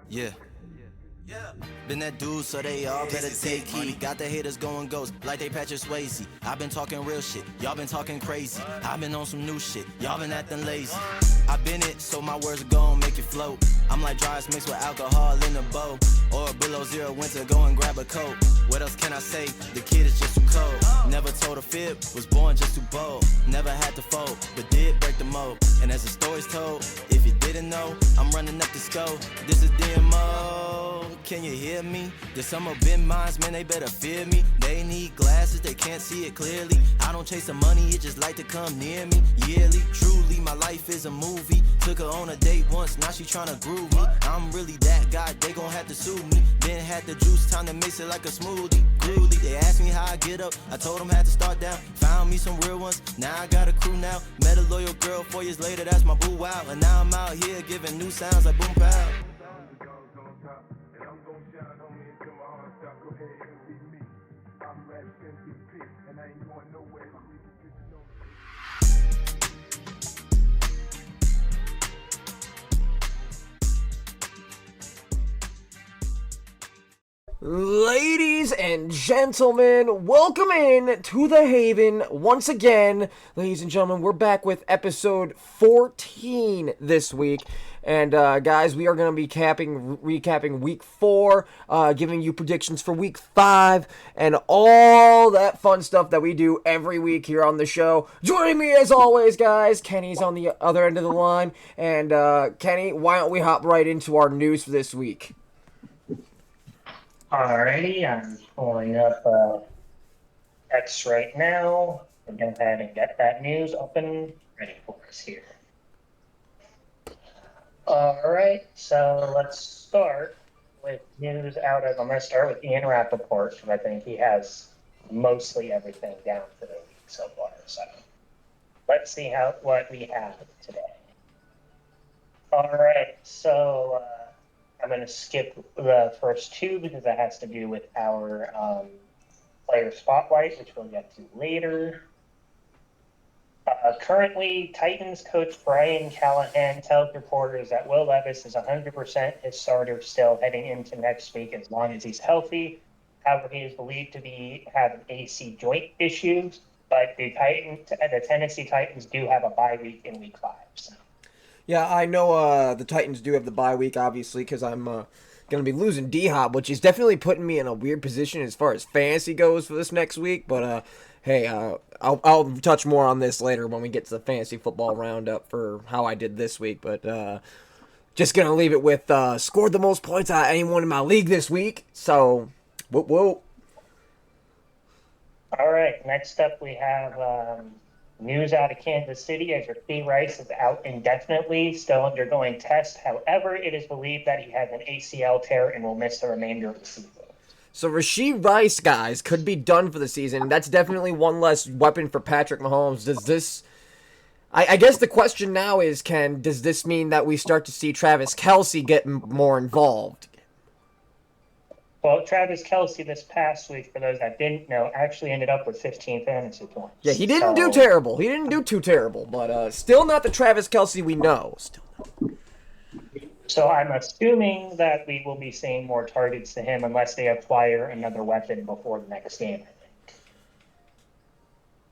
Yeah. Been that dude, so they all better take heed. Got the haters going ghost like they Patrick Swayze. I've been talking real shit, y'all been talking crazy. I've been on some new shit, y'all been acting lazy. I've been it, so my words are gon' make it float. I'm like dry ice mixed with alcohol in a bowl. Or below zero winter, go and grab a coat. What else can I say? The kid is just too cold. Never told a fib, was born just too bold. Never had to fold, but did break the mold. And as the story's told, if you didn't know, I'm running up the scope. This is DMO. Can you hear me? There's some of them minds, man, they better fear me. They need glasses, they can't see it clearly. I don't chase the money, it just like to come near me. Yearly, truly, my life is a movie. Took her on a date once, now she tryna groove me. I'm really that guy, they gon' have to sue me. Then had the juice, time to mix it like a smoothie. Gruely, they asked me how I get up, I told them had to start down. Found me some real ones, now I got a crew now. Met a loyal girl 4 years later, that's my boo wow. And now I'm out here giving new sounds like boom pow. Ladies and gentlemen, welcome in to the Haven once again. Ladies and gentlemen, we're back with episode 14 this week. And guys, we are going to be recapping week 4, giving you predictions for week 5, and all that fun stuff that we do every week here on the show. Joining me as always, guys, Kenny's on the other end of the line. And Kenny, why don't we hop right into our news for this week? Alrighty, I'm pulling up X right now. We're going to go ahead and get that news up and ready for us here. Alright, so let's start with news out of, I'm going to start with Ian Rappaport, because I think he has mostly everything down for the week so far. So let's see what we have today. Alright, so I'm going to skip the first two because that has to do with our player spotlight, which we'll get to later. Currently, Titans coach Brian Callahan tells reporters that Will Levis is 100% his starter still heading into next week as long as he's healthy. However, he is believed to have an AC joint issue, but the Tennessee Titans do have a bye week in week 5. So. Yeah, I know the Titans do have the bye week, obviously, because I'm going to be losing D-Hop, which is definitely putting me in a weird position as far as fantasy goes for this next week. But, hey, I'll touch more on this later when we get to the fantasy football roundup for how I did this week. But just going to leave it with scored the most points out of anyone in my league this week. So, whoop, whoop. All right, next up we have news out of Kansas City as Rashee Rice is out indefinitely, still undergoing tests. However, it is believed that he has an ACL tear and will miss the remainder of the season. So Rashee Rice, guys, could be done for the season. That's definitely one less weapon for Patrick Mahomes. Does this... I guess the question now is, does this mean that we start to see Travis Kelce get more involved? Well, Travis Kelce this past week, for those that didn't know, actually ended up with 15 fantasy points. Yeah, he didn't do terrible. He didn't do too terrible, but still not the Travis Kelce we know. Still not. So I'm assuming that we will be seeing more targets to him unless they acquire another weapon before the next game, I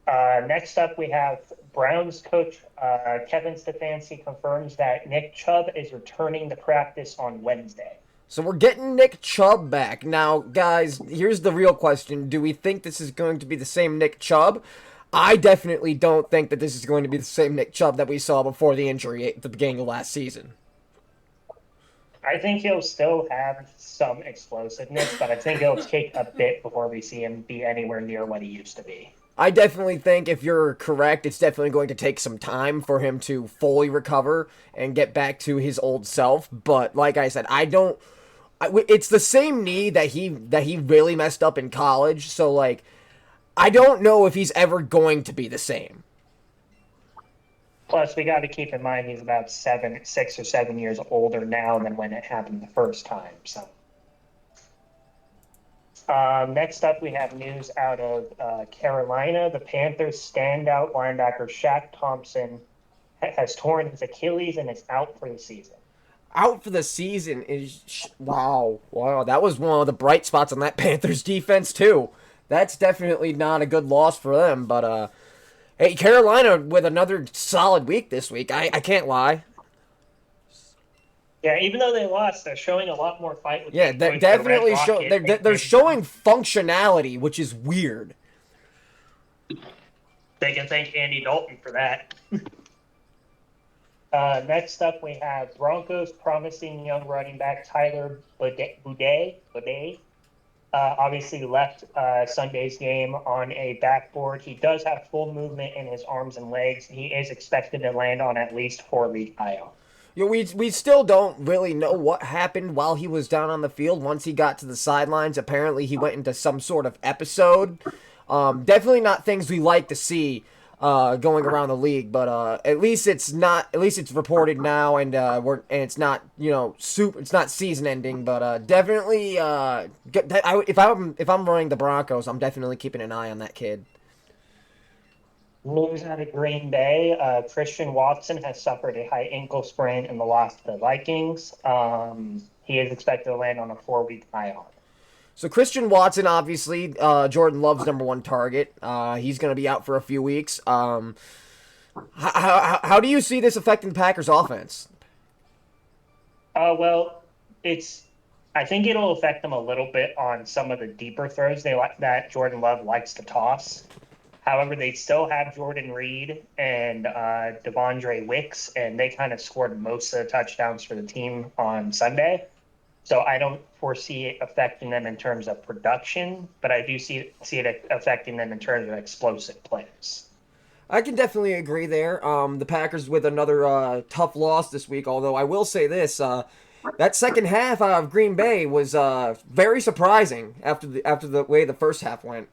think. Next up, we have Browns coach Kevin Stefanski confirms that Nick Chubb is returning to practice on Wednesday. So we're getting Nick Chubb back. Now, guys, here's the real question. Do we think this is going to be the same Nick Chubb? I definitely don't think that this is going to be the same Nick Chubb that we saw before the injury at the beginning of last season. I think he'll still have some explosiveness, but I think it'll take a bit before we see him be anywhere near what he used to be. I definitely think if you're correct, it's definitely going to take some time for him to fully recover and get back to his old self. But like I said, it's the same knee that he really messed up in college. So, like, I don't know if he's ever going to be the same. Plus, we got to keep in mind he's about 6 or 7 years older now than when it happened the first time. So, next up, we have news out of Carolina. The Panthers' standout linebacker Shaq Thompson has torn his Achilles and is out for the season. Out for the season is wow. That was one of the bright spots on that Panthers defense too. That's definitely not a good loss for them. But hey, Carolina with another solid week this week. I can't lie. Yeah, even though they lost, they're showing a lot more fight with Yeah, the definitely Red show. Rocket. They're showing functionality, which is weird. They can thank Andy Dalton for that. Next up, we have Broncos promising young running back Tyler Boudet. Obviously left Sunday's game on a backboard. He does have full movement in his arms and legs. He is expected to land on at least 4-week IR. You know, we still don't really know what happened while he was down on the field. Once he got to the sidelines, apparently he went into some sort of episode. Definitely not things we like to see going around the league, but at least it's not. At least it's reported now, and it's not it's not season ending. But definitely, if I'm running the Broncos, I'm definitely keeping an eye on that kid. News out of Green Bay, Christian Watson has suffered a high ankle sprain in the loss to the Vikings. He is expected to land on a 4-week IR. So Christian Watson, obviously, Jordan Love's number one target. He's going to be out for a few weeks. How do you see this affecting the Packers' offense? Well, I think it'll affect them a little bit on some of the deeper throws that Jordan Love likes to toss. However, they still have Jordan Reed and Devondre Wicks, and they kind of scored most of the touchdowns for the team on Sunday. So I don't foresee it affecting them in terms of production, but I do see it affecting them in terms of explosive plays. I can definitely agree there. The Packers with another tough loss this week, although I will say this, that second half of Green Bay was very surprising after the way the first half went.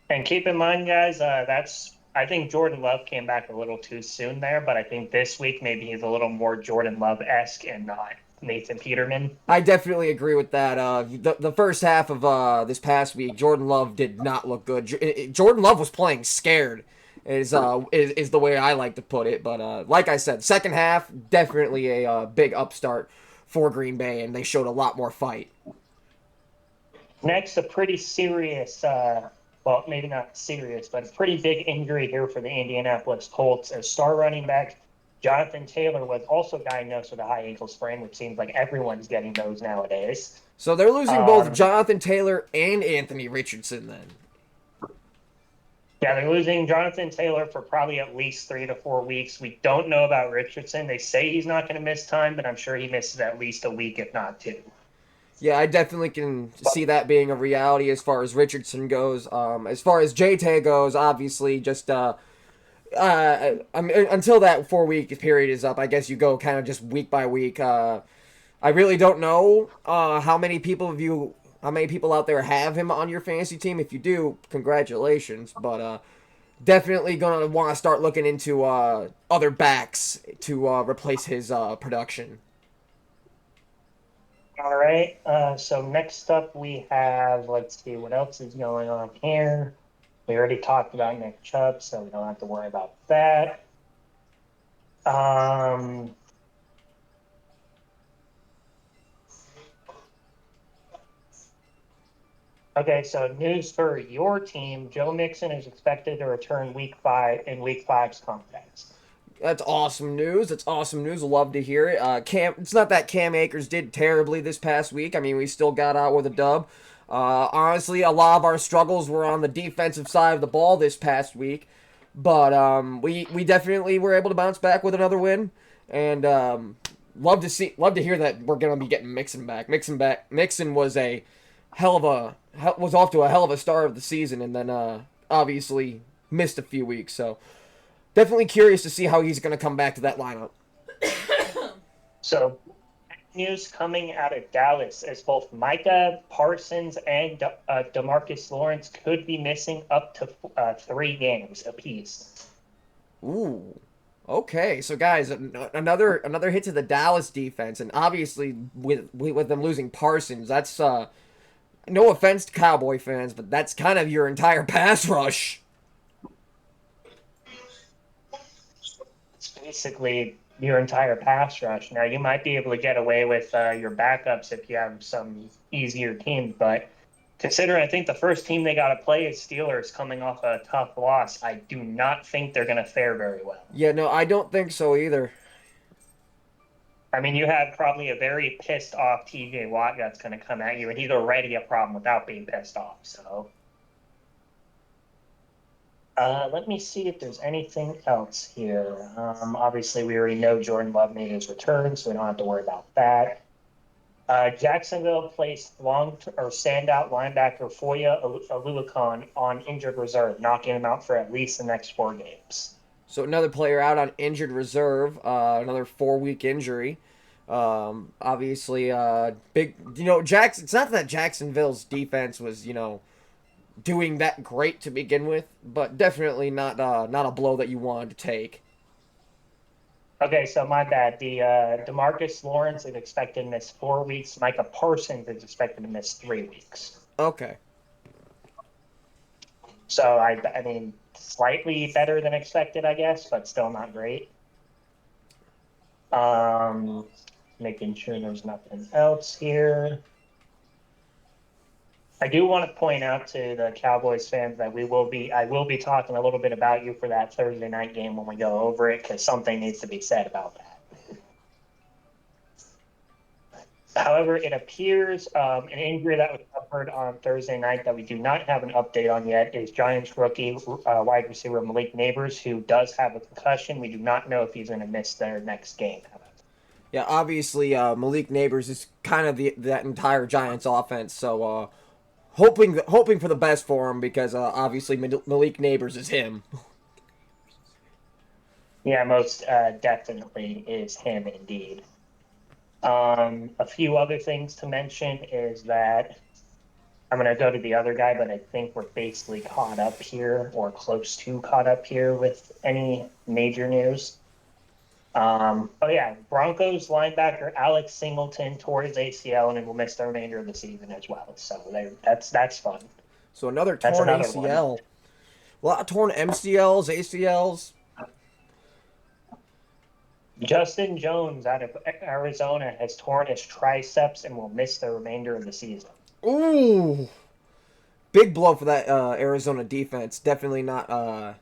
And keep in mind, guys, I think Jordan Love came back a little too soon there, but I think this week maybe he's a little more Jordan Love-esque and not Nathan Peterman. I definitely agree with that. The first half of this past week, Jordan Love did not look good. Jordan Love was playing scared, is the way I like to put it. But like I said, second half, definitely a big upstart for Green Bay, and they showed a lot more fight. Next, a pretty serious, well, maybe not serious, but a pretty big injury here for the Indianapolis Colts as star running back Jonathan Taylor was also diagnosed with a high ankle sprain, which seems like everyone's getting those nowadays. So they're losing both Jonathan Taylor and Anthony Richardson then. Yeah, they're losing Jonathan Taylor for probably at least 3 to 4 weeks. We don't know about Richardson. They say he's not going to miss time, but I'm sure he misses at least a week, if not 2. Yeah, I definitely can see that being a reality as far as Richardson goes. As far as JT goes, obviously, just until that 4-week period is up, I guess you go kind of just week by week. I really don't know how many people out there have him on your fantasy team. If you do, congratulations. But definitely gonna want to start looking into other backs to replace his production. All right. So next up we have, let's see, what else is going on here? We already talked about Nick Chubb, so we don't have to worry about that. Okay, so news for your team. Joe Mixon is expected to return week 5's contest. That's awesome news. That's awesome news. Love to hear it. It's not that Cam Akers did terribly this past week. I mean, we still got out with a dub. Honestly, a lot of our struggles were on the defensive side of the ball this past week, but we definitely were able to bounce back with another win, and love to hear that we're gonna be getting Mixon back. Mixon was was off to a hell of a start of the season, and then obviously missed a few weeks. So definitely curious to see how he's gonna come back to that lineup. So news coming out of Dallas as both Micah Parsons and DeMarcus Lawrence could be missing up to 3 games apiece. Ooh, okay. So guys, another hit to the Dallas defense, and obviously with them losing Parsons, that's no offense to Cowboy fans, but that's kind of your entire pass rush. basically your entire pass rush. Now, you might be able to get away with your backups if you have some easier teams, but considering I think the first team they got to play is Steelers coming off a tough loss, I do not think they're going to fare very well. Yeah, no, I don't think so either. I mean, you have probably a very pissed off TJ Watt that's going to come at you, and he's already a problem without being pissed off. So, let me see if there's anything else here. Obviously, we already know Jordan Love made his return, so we don't have to worry about that. Jacksonville placed standout linebacker Foya Aluakon on injured reserve, knocking him out for at least the next 4 games. So another player out on injured reserve, another 4-week injury. Obviously, big. It's not that Jacksonville's defense was doing that great to begin with, but definitely not a blow that you wanted to take. Okay, so my bad. The DeMarcus Lawrence is expected to miss 4 weeks. Micah Parsons is expected to miss 3 weeks. Okay. So I mean, slightly better than expected, I guess, but still not great. Making sure there's nothing else here. I do want to point out to the Cowboys fans that I will be talking a little bit about you for that Thursday night game when we go over it, because something needs to be said about that. However, it appears an injury that was suffered on Thursday night that we do not have an update on yet is Giants rookie wide receiver Malik Nabers, who does have a concussion. We do not know if he's going to miss their next game. Yeah, obviously, Malik Nabers is kind of that entire Giants offense, so hoping for the best for him, because obviously Malik Nabers is him. Yeah, most definitely is him indeed. A few other things to mention is that I'm going to go to the other guy, but I think we're basically caught up here or close to caught up here with any major news. Broncos linebacker Alex Singleton tore his ACL and will miss the remainder of the season as well. So that's fun. So another torn ACL. One. A lot of torn MCLs, ACLs. Justin Jones out of Arizona has torn his triceps and will miss the remainder of the season. Ooh, big blow for that Arizona defense. Definitely not. How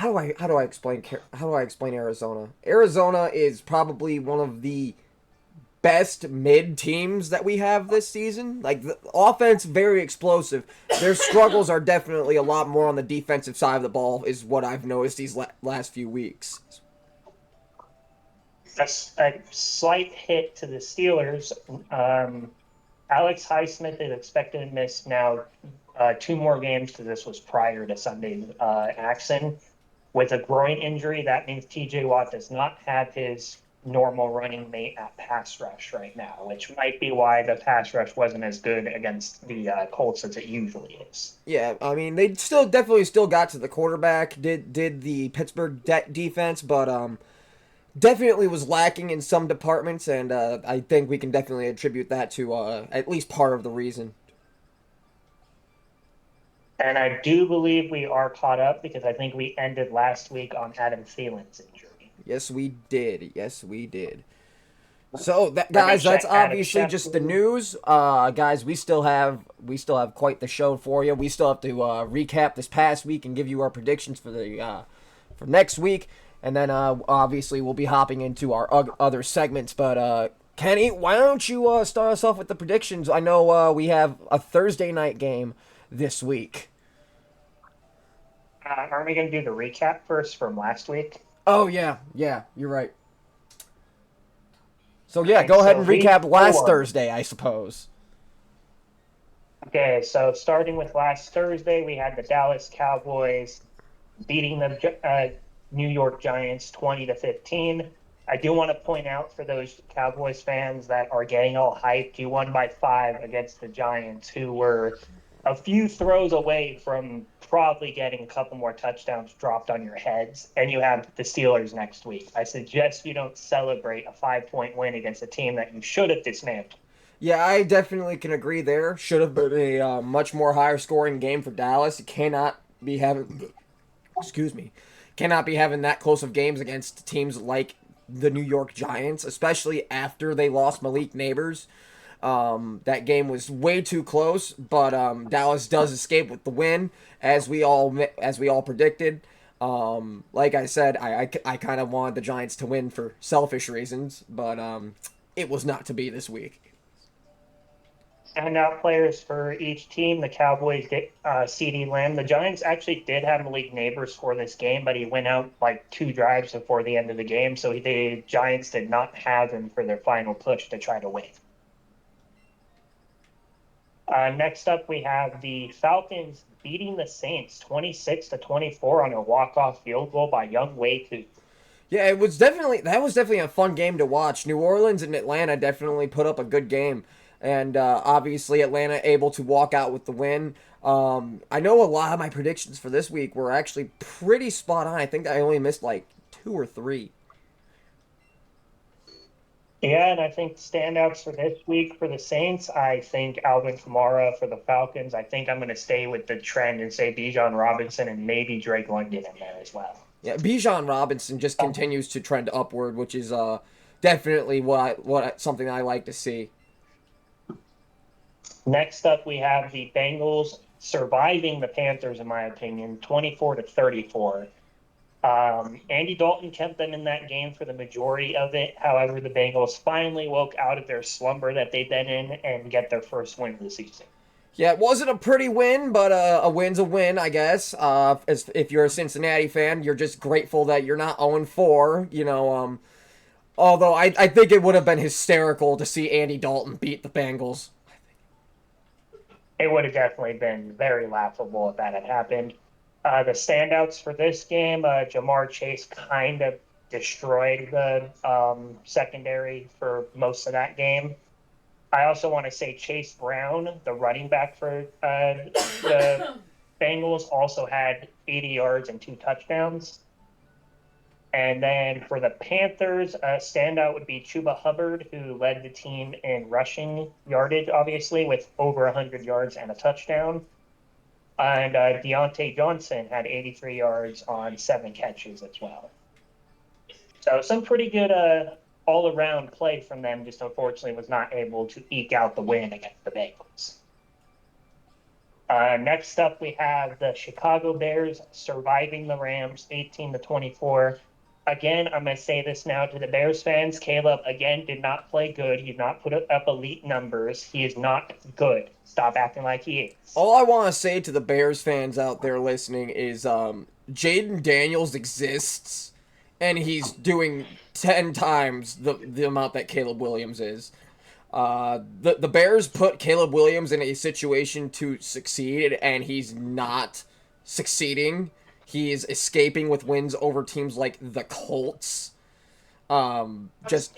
do I explain Arizona? Arizona is probably one of the best mid teams that we have this season. Like, the offense, very explosive. Their struggles are definitely a lot more on the defensive side of the ball, is what I've noticed these last few weeks. A slight hit to the Steelers. Alex Highsmith is expected to miss now 2 more games, because this was prior to Sunday's action. With a groin injury, that means TJ Watt does not have his normal running mate at pass rush right now, which might be why the pass rush wasn't as good against the Colts as it usually is. Yeah, I mean, they definitely got to the quarterback, did the Pittsburgh defense, but definitely was lacking in some departments, and I think we can definitely attribute that to at least part of the reason. And I do believe we are caught up, because I think we ended last week on Adam Thielen's injury. Yes, we did. So, guys, that's obviously just the news. Guys, we still have quite the show for you. We still have to recap this past week and give you our predictions for for next week, and then obviously we'll be hopping into our other segments. But Kenny, why don't you start us off with the predictions? I know we have a Thursday night game this week. Aren't we going to do the recap first from last week? Oh, yeah, you're right. So, yeah, go ahead and recap last Thursday, I suppose. Okay, so starting with last Thursday, we had the Dallas Cowboys beating the New York Giants 20-15. I do want to point out for those Cowboys fans that are getting all hyped, you won by 5 against the Giants, who were a few throws away from probably getting a couple more touchdowns dropped on your heads, and you have the Steelers next week. I suggest you don't celebrate a 5-point win against a team that you should have dismantled. Yeah, I definitely can agree there. Should have been a much more higher scoring game for Dallas. You cannot be having excuse me, cannot be having that close of games against teams like the New York Giants, especially after they lost Malik Neighbors. That game was way too close, but Dallas does escape with the win, as we all predicted. Like I said, I kind of wanted the Giants to win for selfish reasons, but it was not to be this week. Standout players for each team. The Cowboys did CeeDee Lamb. The Giants actually did have Malik Neighbors for this game, but he went out like 2 drives before the end of the game, so the Giants did not have him for their final push to try to win. Next up, we have the Falcons beating the Saints 26-24 on a walk-off field goal by Young Wei Koo. Yeah, that was definitely a fun game to watch. New Orleans and Atlanta definitely put up a good game, and obviously Atlanta able to walk out with the win. I know a lot of my predictions for this week were actually pretty spot on. I think I only missed like 2 or 3. Yeah, and I think standouts for this week for the Saints, I think Alvin Kamara. For the Falcons, I think I'm going to stay with the trend and say Bijan Robinson and maybe Drake London in there as well. Yeah, Bijan Robinson just continues to trend upward, which is definitely something I like to see. Next up, we have the Bengals surviving the Panthers, in my opinion, 24-34. Andy Dalton kept them in that game for the majority of it. However, the Bengals finally woke out of their slumber that they've been in and get their first win of the season. Yeah, it wasn't a pretty win, but a win's a win, I guess. If you're a Cincinnati fan, you're just grateful that you're not 0-4, you know. Although I think it would have been hysterical to see Andy Dalton beat the Bengals. It would have definitely been very laughable if that had happened. The standouts for this game, Jamar Chase kind of destroyed the secondary for most of that game. I also want to say Chase Brown, the running back for the Bengals, also had 80 yards and 2 touchdowns. And then for the Panthers, standout would be Chuba Hubbard, who led the team in rushing yardage, obviously, with over 100 yards and a touchdown. And Deontay Johnson had 83 yards on 7 catches as well. So some pretty good all-around play from them, just unfortunately was not able to eke out the win against the Bengals. Next up, we have the Chicago Bears surviving the Rams 18-24. Again, I'm going to say this now to the Bears fans. Caleb, again, did not play good. He did not put up elite numbers. He is not good. Stop acting like he is. All I want to say to the Bears fans out there listening is Jaden Daniels exists, and he's doing 10 times the amount that Caleb Williams is. The Bears put Caleb Williams in a situation to succeed, and he's not succeeding. He is escaping with wins over teams like the Colts. Just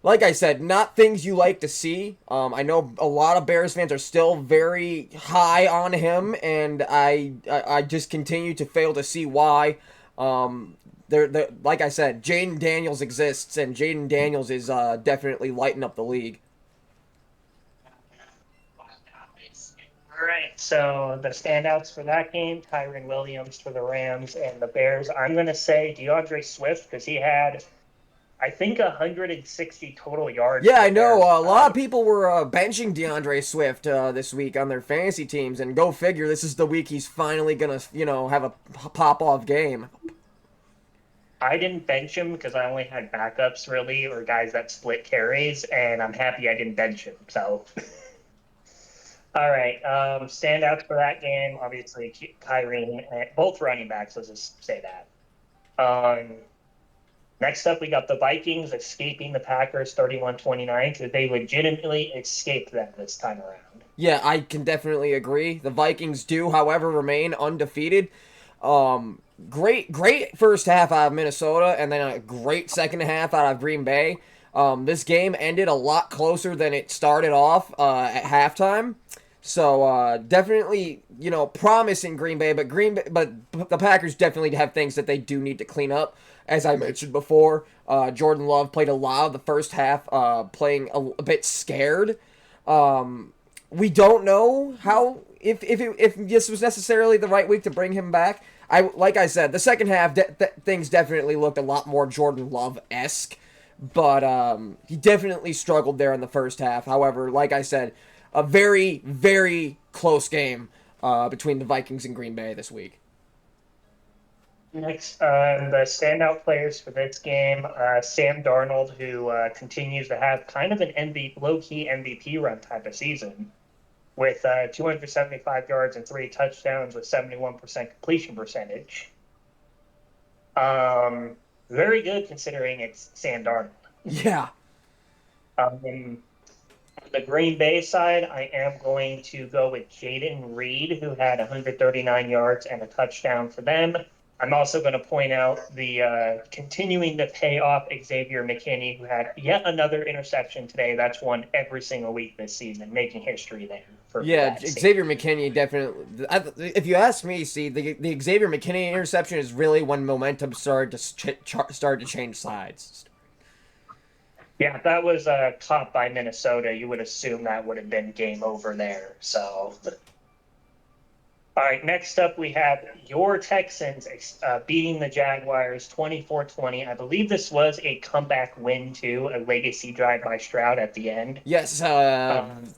like I said, not things you like to see. I know a lot of Bears fans are still very high on him, and I just continue to fail to see why. Like I said, Jaden Daniels exists, and Jaden Daniels is definitely lighting up the league. All right, so the standouts for that game, Kyren Williams for the Rams and the Bears. I'm going to say DeAndre Swift because he had, I think, 160 total yards. Yeah, I know. A lot of people were benching DeAndre Swift this week on their fantasy teams, and go figure, this is the week he's finally going to, have a pop-off game. I didn't bench him because I only had backups, really, or guys that split carries, and I'm happy I didn't bench him, so... All right, standouts for that game, obviously, Kyrie, both running backs, let's just say that. Next up, we got the Vikings escaping the Packers 31-29, because they legitimately escaped them this time around. Yeah, I can definitely agree. The Vikings do, however, remain undefeated. Great first half out of Minnesota, and then a great second half out of Green Bay. This game ended a lot closer than it started off at halftime. So definitely, promising Green Bay, but the Packers definitely have things that they do need to clean up. As I mentioned before, Jordan Love played a lot of the first half, playing a bit scared. We don't know how if this was necessarily the right week to bring him back. Like I said, the second half things definitely looked a lot more Jordan Love-esque, but he definitely struggled there in the first half. However, like I said, a very very close game between the Vikings and Green Bay this week. Next, the standout players for this game, Sam Darnold, who continues to have kind of an low-key MVP run type of season, with 275 yards and 3 touchdowns with 71% completion percentage. Very good considering it's Sam Darnold. Yeah. On the Green Bay side, I am going to go with Jaden Reed, who had 139 yards and a touchdown for them. I'm also going to point out the continuing to pay off Xavier McKinney, who had yet another interception today. That's one every single week this season, making history there. Yeah, Xavier McKinney definitely. If you ask me, see the Xavier McKinney interception is really when momentum started to change sides. Yeah, if that was caught by Minnesota, you would assume that would have been game over there. So. All right, next up we have your Texans beating the Jaguars 24-20. I believe this was a comeback win, too, a legacy drive by Stroud at the end. Yes,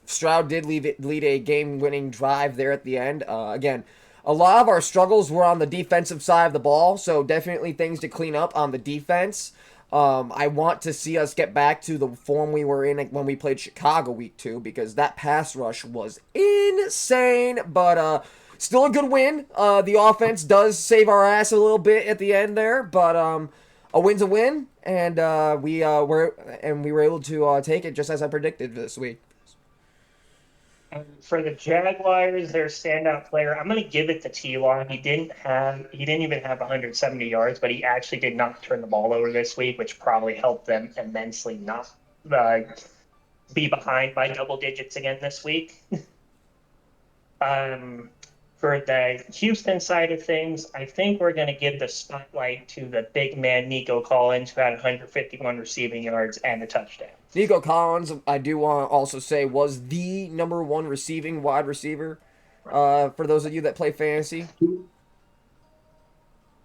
Stroud did lead a game-winning drive there at the end. Again, a lot of our struggles were on the defensive side of the ball, so definitely things to clean up on the defense. I want to see us get back to the form we were in when we played Chicago week 2, because that pass rush was insane, but still a good win. The offense does save our ass a little bit at the end there, but a win's a win, and we were able to take it just as I predicted this week. For the Jaguars, their standout player, I'm going to give it to T-Law. He didn't even have 170 yards, but he actually did not turn the ball over this week, which probably helped them immensely not be behind by double digits again this week. For the Houston side of things, I think we're going to give the spotlight to the big man, Nico Collins, who had 151 receiving yards and a touchdown. Nico Collins, I do want to also say, was the number 1 receiving wide receiver for those of you that play fantasy.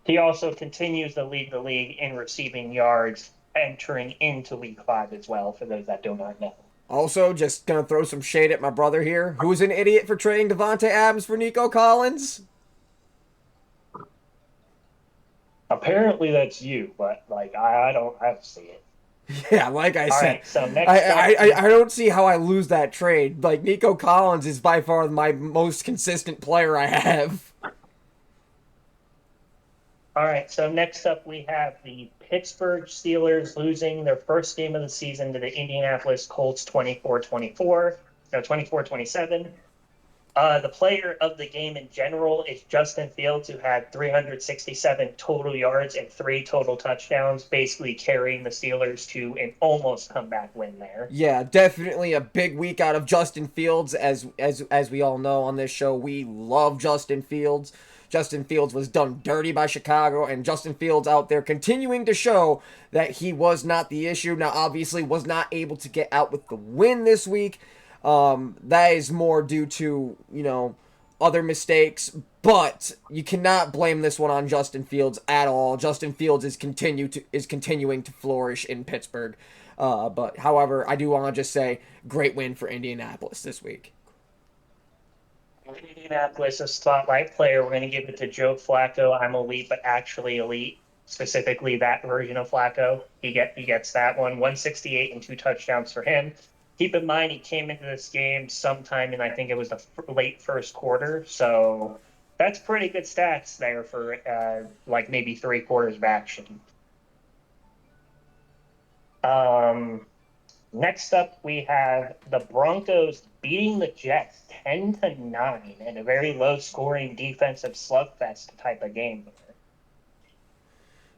He also continues to lead the league in receiving yards, entering into Week 5 as well, for those that do not know. Also, just going to throw some shade at my brother here. Who's an idiot for trading Devontae Adams for Nico Collins? Apparently that's you, but I don't see it. Yeah, like I said, right, so next I don't see how I lose that trade. Like, Nico Collins is by far my most consistent player I have. All right, so next up we have the Pittsburgh Steelers losing their first game of the season to the Indianapolis Colts 24-27. The player of the game in general is Justin Fields, who had 367 total yards and 3 total touchdowns, basically carrying the Steelers to an almost comeback win there. Yeah, definitely a big week out of Justin Fields. As we all know on this show, we love Justin Fields. Justin Fields was done dirty by Chicago, and Justin Fields out there continuing to show that he was not the issue. Now, obviously, was not able to get out with the win this week. That is more due to, other mistakes, but you cannot blame this one on Justin Fields at all. Justin Fields is continuing to flourish in Pittsburgh. But however, I do want to just say, great win for Indianapolis this week. Indianapolis, a spotlight player. We're going to give it to Joe Flacco. I'm elite, but actually elite. Specifically, that version of Flacco. He gets that one. 168 and 2 touchdowns for him. Keep in mind, he came into this game sometime in, I think it was the late first quarter. So that's pretty good stats there for maybe 3 quarters of action. Next up, we have the Broncos beating the Jets 10-9 in a very low-scoring defensive slugfest type of game.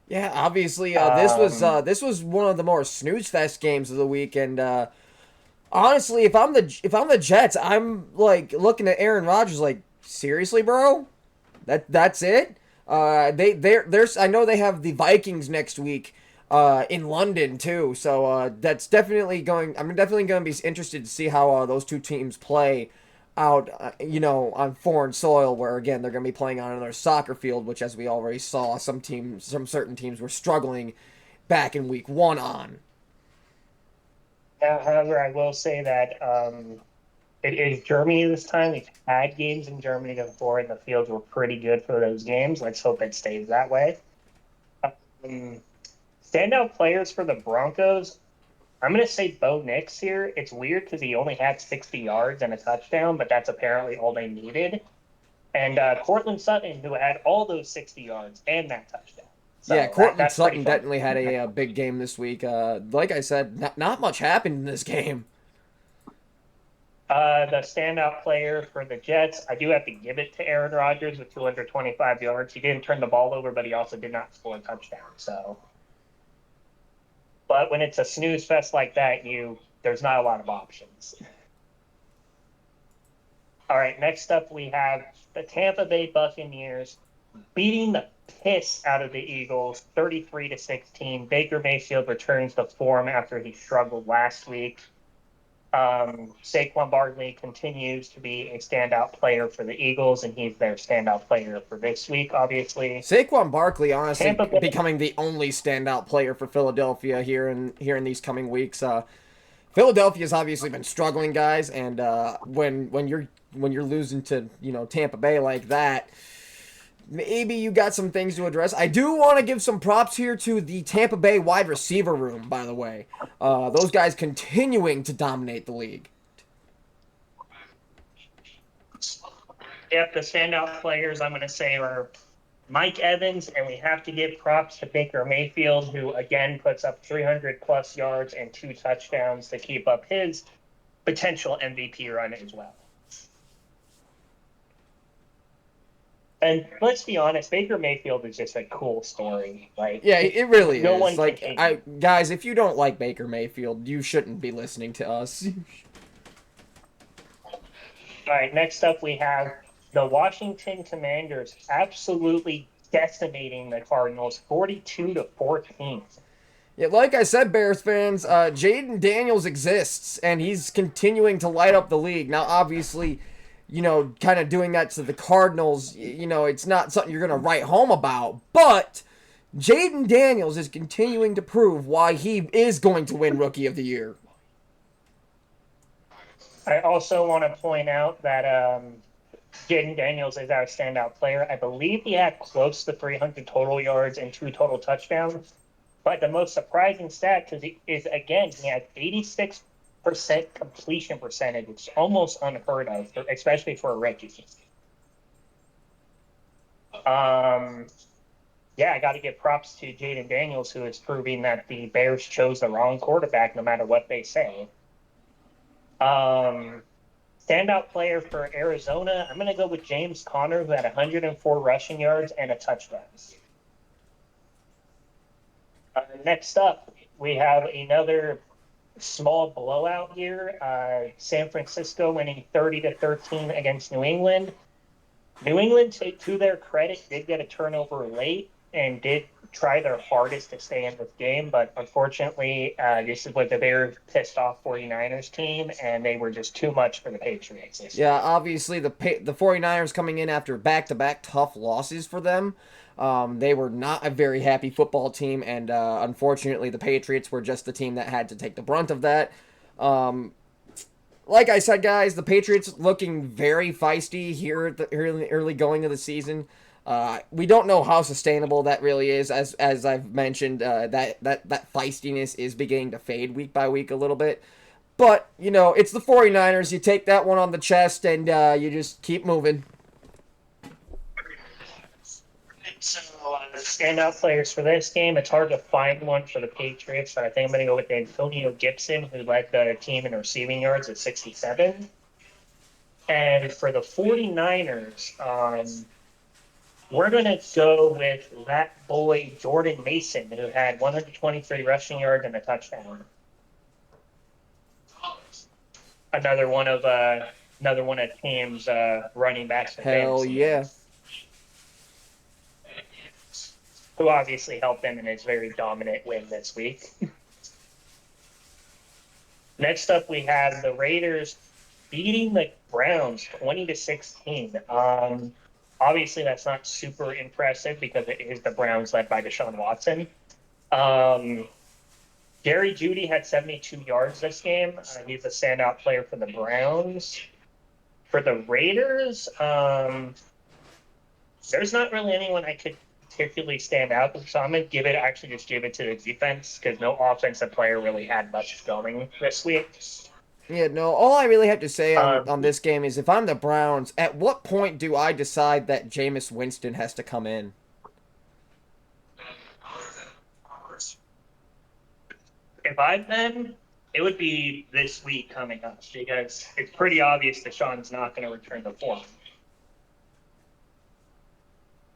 Yeah, obviously, this was one of the more snooze fest games of the week, and honestly, if I'm the Jets, I'm looking at Aaron Rodgers like, seriously, bro, that's it. I know they have the Vikings next week. in London too. So that's definitely going. I'm definitely going to be interested to see how those two teams play out, on foreign soil, where again they're going to be playing on another soccer field, which, as we already saw, some certain teams were struggling back in week one on. However, I will say that it is Germany this time. We've had games in Germany before, and the fields were pretty good for those games. Let's hope it stays that way. Um, Standout players for the Broncos. I'm going to say Bo Nix here. It's weird because he only had 60 yards and a touchdown, but that's apparently all they needed. And Cortland Sutton, who had all those 60 yards and that touchdown. So Yeah, Cortland that's pretty Sutton fun. definitely had a big game this week. Like I said, not much happened in this game. The standout player for the Jets, I do have to give it to Aaron Rodgers with 225 yards. He didn't turn the ball over, but he also did not score a touchdown. So, but when it's a snooze fest like that, there's not a lot of options. All right, next up we have the Tampa Bay Buccaneers beating the piss out of the Eagles, 33-16. Baker Mayfield returns to form after he struggled last week. Saquon Barkley continues to be a standout player for the Eagles, and he's their standout player for this week, obviously. Saquon Barkley, honestly, Tampa Bay, becoming the only standout player for Philadelphia here in these coming weeks. Philadelphia's obviously been struggling, guys, and when you're losing to Tampa Bay like that, maybe you got some things to address. I do want to give some props here to the Tampa Bay wide receiver room, by the way. Those guys continuing to dominate the league. yep, the standout players I'm going to say are Mike Evans, and we have to give props to Baker Mayfield, who again puts up 300-plus yards and 2 touchdowns to keep up his potential MVP run as well. And let's be honest, Baker Mayfield is just a cool story. Yeah, it really no is. one Like, can guys, if you don't like Baker Mayfield, you shouldn't be listening to us. All right, next up we have the Washington Commanders absolutely decimating the Cardinals, 42-14. Yeah, like I said, Bears fans, Jaden Daniels exists, and he's continuing to light up the league. Now, obviously, kind of doing that to the Cardinals, it's not something you're going to write home about, but Jaden Daniels is continuing to prove why he is going to win Rookie of the Year. I also want to point out that Jaden Daniels is our standout player. I believe he had close to 300 total yards and 2 total touchdowns. But the most surprising stat is again, he had 86% completion percentage, which is almost unheard of, especially for a rookie. Yeah, I got to give props to Jaden Daniels, who is proving that the Bears chose the wrong quarterback no matter what they say. Standout player for Arizona, I'm going to go with James Conner, who had 104 rushing yards and a touchdown. Next up, we have another small blowout here. San Francisco winning 30-13 against New England. New England, to their credit, did get a turnover late and did try their hardest to stay in this game, but unfortunately, this is what the very pissed off 49ers team, and they were just too much for the Patriots. Yeah, obviously the 49ers coming in after back-to-back tough losses for them. They were not a very happy football team, and unfortunately the Patriots were just the team that had to take the brunt of that. Like I said, guys, the Patriots looking very feisty here at the early going of the season. We don't know how sustainable that really is. As I've mentioned, that feistiness is beginning to fade week by week a little bit. But, it's the 49ers. You take that one on the chest and you just keep moving. So, standout players for this game, it's hard to find one for the Patriots, but I think I'm going to go with Antonio Gibson, who led the team in receiving yards at 67. And for the 49ers, we're going to go with that boy Jordan Mason, who had 123 rushing yards and a touchdown. Another one of team's running backs. Hell yeah. who obviously helped them in his very dominant win this week. Next up, we have the Raiders beating the Browns 20-16. Obviously, that's not super impressive because it is the Browns led by Deshaun Watson. Jerry Jeudy had 72 yards this game. He's a standout player for the Browns. For the Raiders, there's not really anyone I could particularly stand out with, so I'm going to give it to the defense because no offensive player really had much going this week. Yeah, no, all I really have to say Um, on this game is if I'm the Browns, at what point do I decide that Jameis Winston has to come in? if I'm them, it would be this week coming up because it's pretty obvious that Sean's not going to return to form.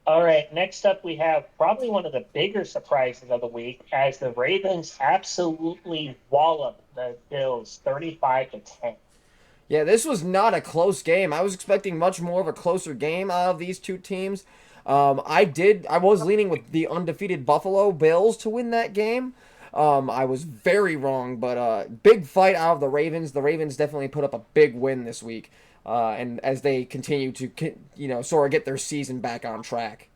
All right, next up we have probably one of the bigger surprises of the week as the Ravens absolutely wallop the Bills 35-10. Yeah, this was not a close game. I was expecting much more of a closer game out of these two teams. I was leaning with the undefeated Buffalo Bills to win that game. I was very wrong, but big fight out of the Ravens. The Ravens definitely put up a big win this week, and as they continue to, sort of get their season back on track.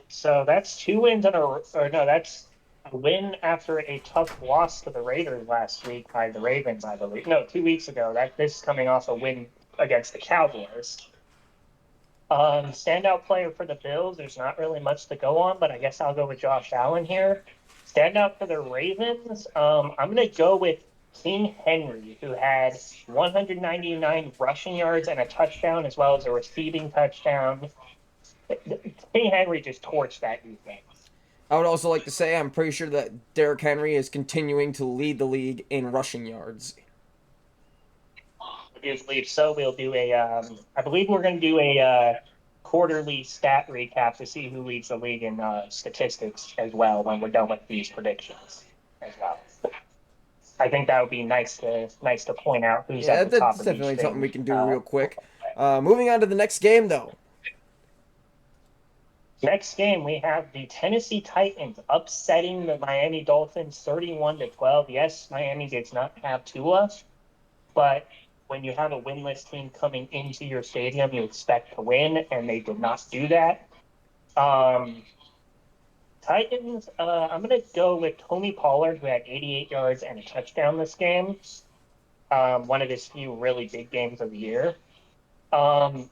So that's two wins in a or no, that's a win after a tough loss to the Raiders last week by the Ravens, I believe. No, 2 weeks ago. This is coming off a win against the Cowboys. Standout player for the Bills, there's not really much to go on, but I guess I'll go with Josh Allen here. Standout for the Ravens, I'm going to go with King Henry, who had 199 rushing yards and a touchdown, as well as a receiving touchdown. King Henry just torched that defense. I would also like to say I'm pretty sure that Derrick Henry is continuing to lead the league in rushing yards. I believe so. We'll do I believe we're going to do a quarterly stat recap to see who leads the league in statistics as well when we're done with these predictions as well. I think that would be nice to point out who's Yeah, at the top that's of definitely each something thing. we can do real quick. Moving on to the next game, though. Next game, we have the Tennessee Titans upsetting the Miami Dolphins 31-12. Yes, Miami does not have Tua, but when you have a winless team coming into your stadium, you expect to win, and they did not do that. Titans, I'm going to go with Tony Pollard, who had 88 yards and a touchdown this game. One of his few really big games of the year. The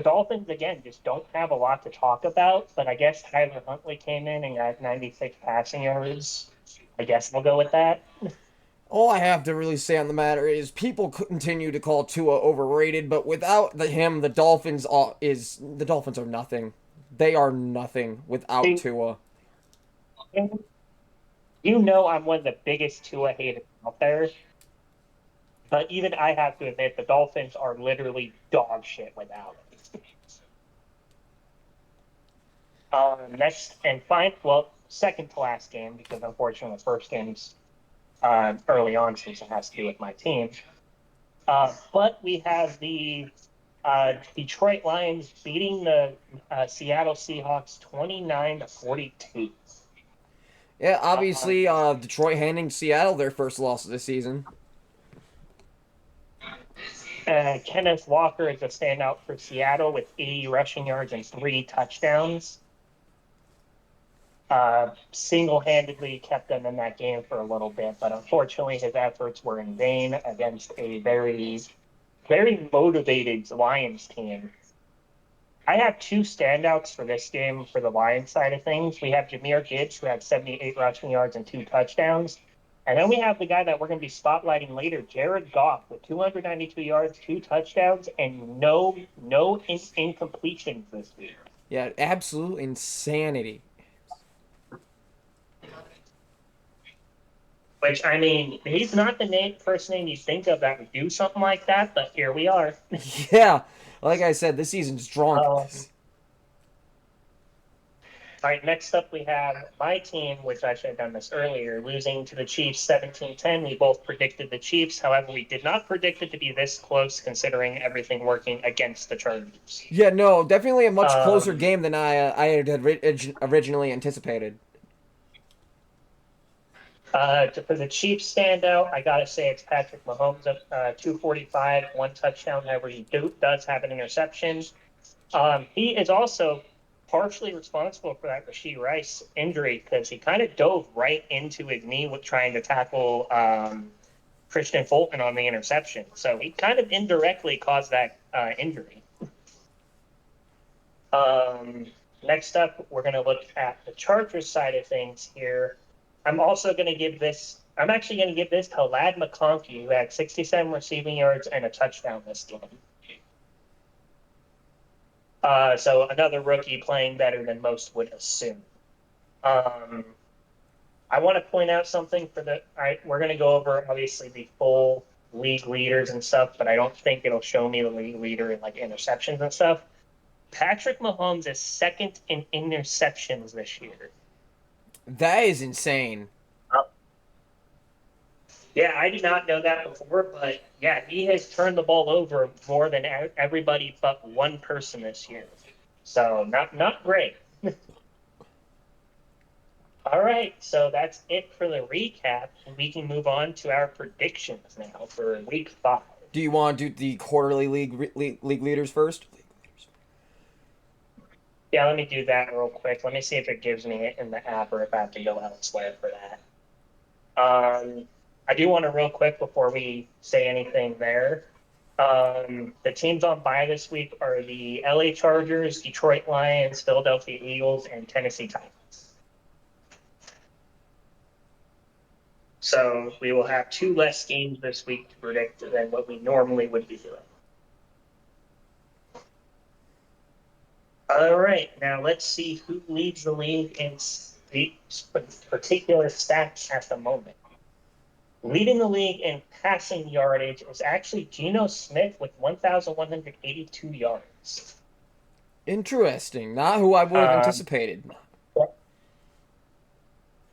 Dolphins, again, just don't have a lot to talk about, but I guess Tyler Huntley came in and got 96 passing yards. I guess we'll go with that. All I have to really say on the matter is people continue to call Tua overrated, but without him, the Dolphins are nothing. They are nothing without Tua. You know I'm one of the biggest Tua haters out there, but even I have to admit the Dolphins are literally dog shit without it. Next and second to last game, because unfortunately the first game's early on since it has to do with my team. But we have the Detroit Lions beating the Seattle Seahawks 29-42. Yeah, obviously, Detroit handing Seattle their first loss of the season. Kenneth Walker is a standout for Seattle with 80 rushing yards and 3 touchdowns. Single-handedly kept them in that game for a little bit, but unfortunately his efforts were in vain against a very, very motivated Lions team. I have 2 standouts for this game for the Lions side of things. We have Jahmyr Gibbs, who had 78 rushing yards and 2 touchdowns. And then we have the guy that we're going to be spotlighting later, Jared Goff, with 292 yards, 2 touchdowns, and no incompletions this week. Yeah, absolute insanity. Which, I mean, he's not the first name you think of that would do something like that, but here we are. Yeah, like I said, this season's drunk. All right, next up we have my team, which I should have done this earlier, losing to the Chiefs 17-10. We both predicted the Chiefs. However, we did not predict it to be this close considering everything working against the Chargers. Yeah, no, definitely a much closer game than I had originally anticipated. For the Chiefs standout, I got to say it's Patrick Mahomes, 245, one touchdown. However, he does have an interception. He is also partially responsible for that Rashee Rice injury because he kind of dove right into his knee with trying to tackle Christian Fulton on the interception. So he kind of indirectly caused that injury. Next up, we're going to look at the Chargers side of things here. I'm actually going to give this to Ladd McConkey, who had 67 receiving yards and a touchdown this game. So another rookie playing better than most would assume. I want to point out something we're going to go over obviously the full league leaders and stuff, but I don't think it'll show me the league leader in like interceptions and stuff. Patrick Mahomes is second in interceptions this year. That is insane. Yeah, I did not know that before, but yeah, he has turned the ball over more than everybody but one person this year. So not great. All right, so that's it for the recap, and we can move on to our predictions now for Week 5. Do you want to do the quarterly league leaders first? Yeah, let me do that real quick. Let me see if it gives me it in the app or if I have to go elsewhere for that. I do want to real quick before we say anything there. The teams on bye this week are the LA Chargers, Detroit Lions, Philadelphia Eagles, and Tennessee Titans. So we will have 2 less games this week to predict than what we normally would be doing. All right, now let's see who leads the league in the particular stats at the moment. Leading the league in passing yardage is actually Geno Smith with 1,182 yards. Interesting. Not who I would have anticipated.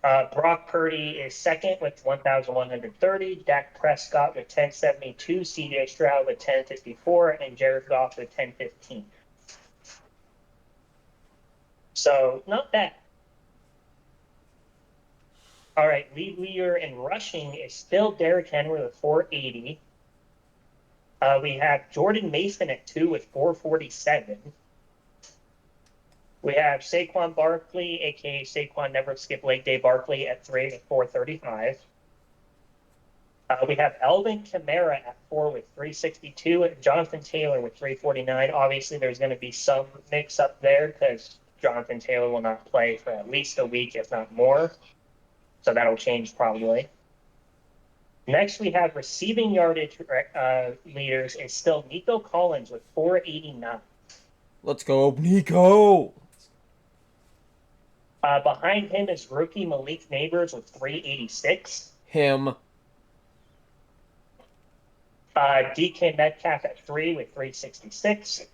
Brock Purdy is second with 1,130. Dak Prescott with 1,072. CJ Stroud with 1,054. And Jared Goff with 1,015. So, not bad. All right, lead leader in rushing is still Derrick Henry with 480. We have Jordan Mason at 2 with 447. We have Saquon Barkley, a.k.a. Saquon Never Skip Leg Day Barkley, at 3 with 435. We have Elvin Kamara at 4 with 362, and Jonathan Taylor with 349. Obviously, there's going to be some mix-up there because Jonathan Taylor will not play for at least a week, if not more. So that'll change probably. Next, we have receiving yardage leaders is still Nico Collins with 489. Let's go, Nico! Behind him is rookie Malik Neighbors with 386. Him. DK Metcalf at 3 with 366.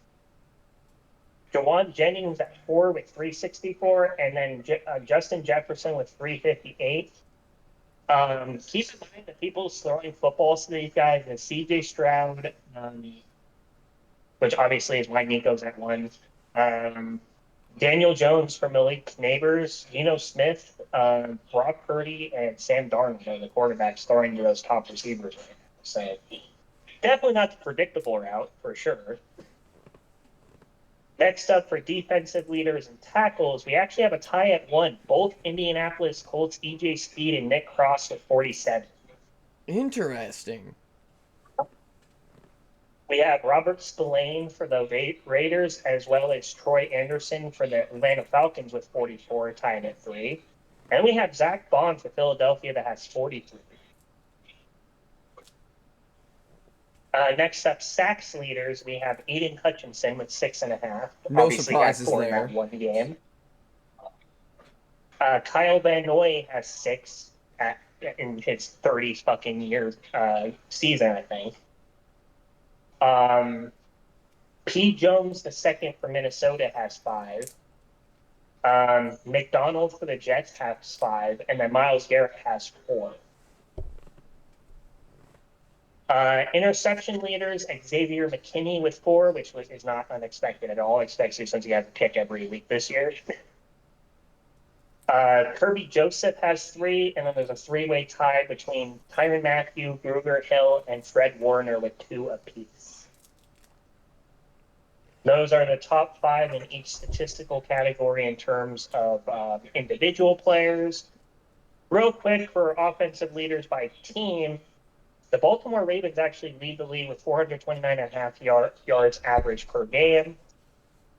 Jawan Jennings at 4 with 364. And then Justin Jefferson with 358. Keep in mind that people throwing footballs to these guys is CJ Stroud, which obviously is why Nico's at 1. Daniel Jones for Malik Neighbors, Geno Smith, Brock Purdy, and Sam Darnold are the quarterbacks throwing to those top receivers right now. So definitely not the predictable route for sure. Next up for defensive leaders and tackles, we actually have a tie at 1. Both Indianapolis Colts, EJ Speed, and Nick Cross with 47. Interesting. We have Robert Spillane for the Raiders, as well as Troy Anderson for the Atlanta Falcons with 44, tied at 3. And we have Zach Bond for Philadelphia that has 43. Next up, sacks leaders, we have Aiden Hutchinson with 6.5. No Obviously surprises got 4 there. in that one game. Kyle Van Noy has 6 in his 30 fucking year season, I think. P. Jones, the second for Minnesota, has 5. McDonald for the Jets has 5, and then Myles Garrett has 4. Interception leaders, Xavier McKinney with 4, which is not unexpected at all, especially since he has a pick every week this year. Kirby Joseph has 3, and then there's a 3-way tie between Tyrann Mathieu, Gruger Hill, and Fred Warner with 2 apiece. Those are the top 5 in each statistical category in terms of individual players. Real quick for offensive leaders by team, the Baltimore Ravens actually lead the league with 429.5 yards average per game.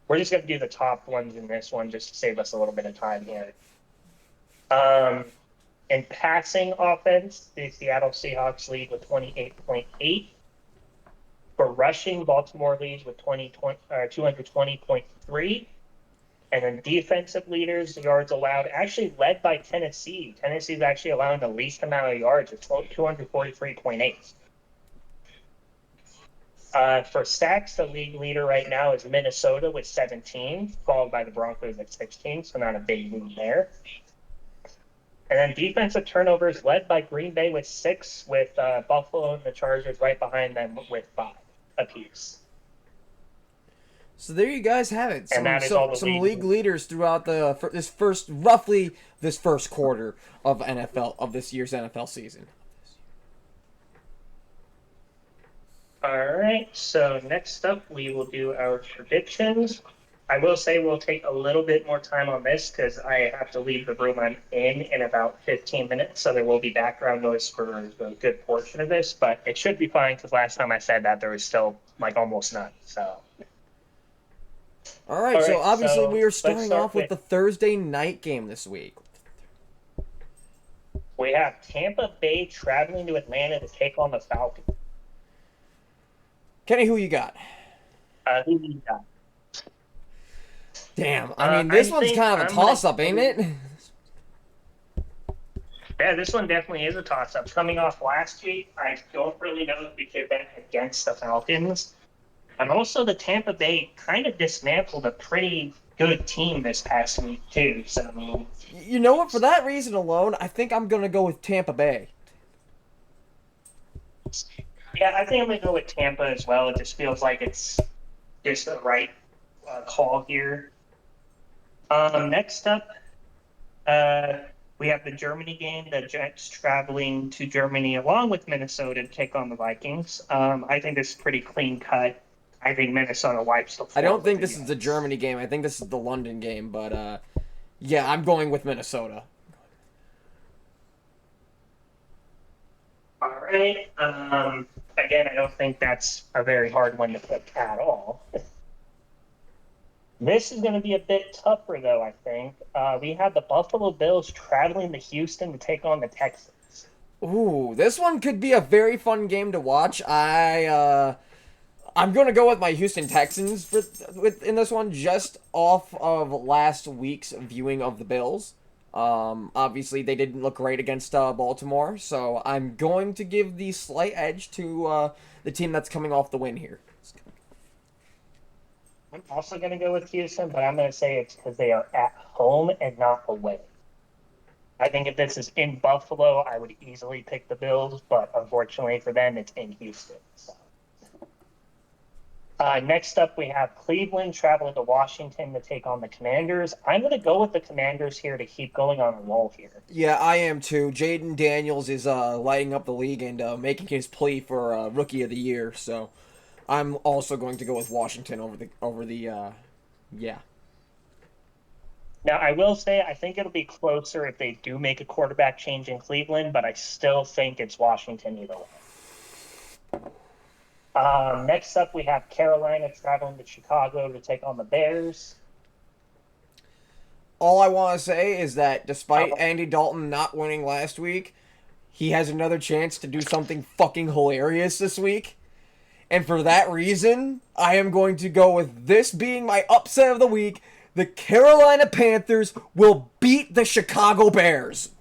We're just going to do the top ones in this one just to save us a little bit of time here. In passing offense, the Seattle Seahawks lead with 28.8. For rushing, Baltimore leads with 220.3. And then defensive leaders, the yards allowed, actually led by Tennessee. Tennessee is actually allowing the least amount of yards at 243.8. For sacks, the league leader right now is Minnesota with 17, followed by the Broncos at 16, so not a big move there. And then defensive turnovers led by Green Bay with 6, with Buffalo and the Chargers right behind them with 5 apiece. So there you guys have it. And that is all the some league leaders throughout this first quarter of this year's NFL season. All right. So next up, we will do our predictions. I will say we'll take a little bit more time on this because I have to leave the room I'm in about 15 minutes, so there will be background noise for a good portion of this, but it should be fine because last time I said that there was still almost none. So. All right, so obviously we are starting off with the Thursday night game this week. We have Tampa Bay traveling to Atlanta to take on the Falcons. Kenny, who you got? Who you got? Damn, I mean, this one's kind of a toss-up, ain't it? Yeah, this one definitely is a toss-up. Coming off last week, I don't really know if we could bet against the Falcons. And also, the Tampa Bay kind of dismantled a pretty good team this past week, too. So, you know what? For that reason alone, I think I'm going to go with Tampa Bay. Yeah, I think I'm going to go with Tampa as well. It just feels like it's just the right call here. Next up, we have the Germany game. The Jets traveling to Germany along with Minnesota to take on the Vikings. I think this is pretty clean cut. I think Minnesota wipes the floor. I don't think this is the Germany game. I think this is the London game. But, yeah, I'm going with Minnesota. All right. Again, I don't think that's a very hard one to pick at all. This is going to be a bit tougher, though, I think. We have the Buffalo Bills traveling to Houston to take on the Texans. Ooh, this one could be a very fun game to watch. I'm going to go with my Houston Texans in this one, just off of last week's viewing of the Bills. Obviously, they didn't look great against Baltimore, so I'm going to give the slight edge to the team that's coming off the win here. I'm also going to go with Houston, but I'm going to say it's because they are at home and not away. I think if this is in Buffalo, I would easily pick the Bills, but unfortunately for them, it's in Houston. So. Next up, we have Cleveland traveling to Washington to take on the Commanders. I'm going to go with the Commanders here to keep going on a roll here. Yeah, I am too. Jaden Daniels is lighting up the league and making his plea for Rookie of the Year, so I'm also going to go with Washington over the yeah. Now, I will say I think it'll be closer if they do make a quarterback change in Cleveland, but I still think it's Washington either way. Next up, we have Carolina traveling to Chicago to take on the Bears. All I want to say is that despite Andy Dalton not winning last week, he has another chance to do something fucking hilarious this week. And for that reason, I am going to go with this being my upset of the week. The Carolina Panthers will beat the Chicago Bears.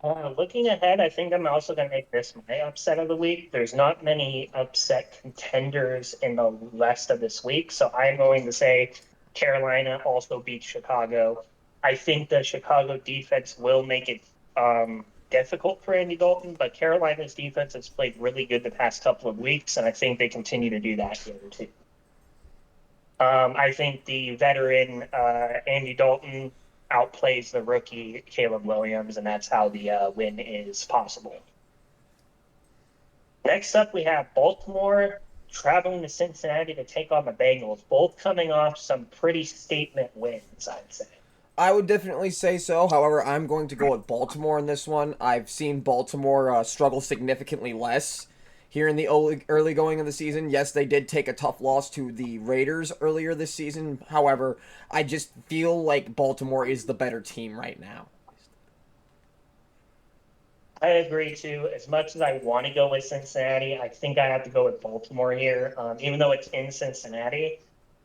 Looking ahead, I think I'm also going to make this my upset of the week. There's not many upset contenders in the rest of this week, so I'm going to say Carolina also beat Chicago. I think the Chicago defense will make it difficult for Andy Dalton, but Carolina's defense has played really good the past couple of weeks, and I think they continue to do that here too. I think the veteran Andy Dalton outplays the rookie Caleb Williams, and that's how the win is possible. Next up, we have Baltimore traveling to Cincinnati to take on the Bengals, both coming off some pretty statement wins, I'd say. I would definitely say so. However, I'm going to go with Baltimore in this one. I've seen Baltimore struggle significantly less here in the early going of the season. Yes, they did take a tough loss to the Raiders earlier this season. However, I just feel like Baltimore is the better team right now. I agree too. As much as I want to go with Cincinnati, I think I have to go with Baltimore here, even though it's in Cincinnati.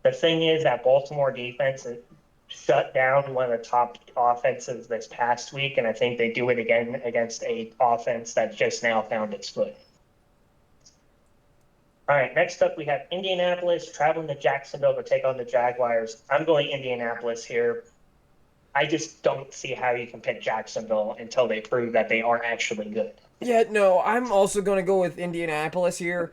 The thing is that Baltimore defense shut down one of the top offenses this past week, and I think they do it again against a offense that just now found its foot. All right, next up we have Indianapolis traveling to Jacksonville to take on the Jaguars. I'm going Indianapolis here. I just don't see how you can pick Jacksonville until they prove that they are actually good. Yeah, no, I'm also going to go with Indianapolis here.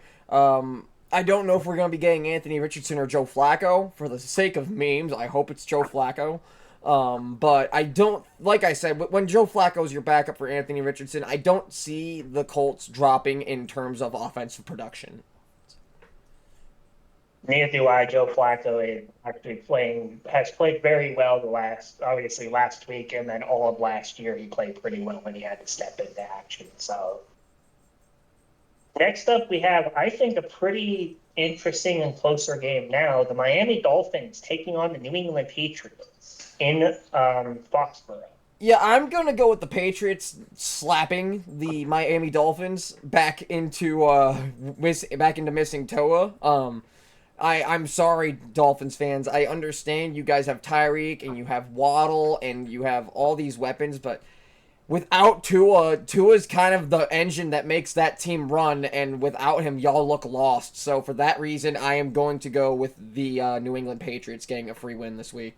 I don't know if we're going to be getting Anthony Richardson or Joe Flacco. For the sake of memes, I hope it's Joe Flacco. But I don't, like I said, when Joe Flacco is your backup for Anthony Richardson, I don't see the Colts dropping in terms of offensive production. Neither do I. Joe Flacco is actually has played very well obviously last week, and then all of last year he played pretty well when he had to step into action. So next up we have, I think, a pretty interesting and closer game now. The Miami Dolphins taking on the New England Patriots in Foxborough. Yeah, I'm going to go with the Patriots slapping the Miami Dolphins back into missing Toa. I'm sorry, Dolphins fans. I understand you guys have Tyreek and you have Waddle and you have all these weapons, but without Tua's kind of the engine that makes that team run, and without him, y'all look lost. So for that reason, I am going to go with the New England Patriots getting a free win this week.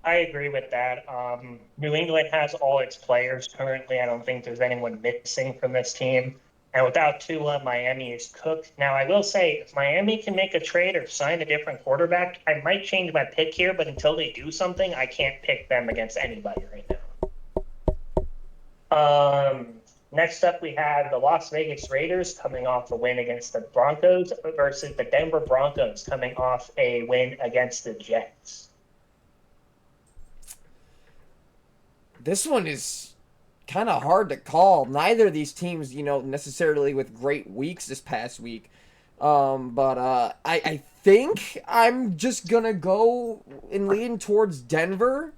I agree with that. New England has all its players currently. I don't think there's anyone missing from this team. And without Tua, Miami is cooked. Now, I will say, if Miami can make a trade or sign a different quarterback, I might change my pick here, but until they do something, I can't pick them against anybody right now. Next up, we have the Las Vegas Raiders coming off a win against the Broncos versus the Denver Broncos coming off a win against the Jets. This one is kind of hard to call. Neither of these teams, necessarily with great weeks this past week. But I think I'm just going to go and lean towards Denver.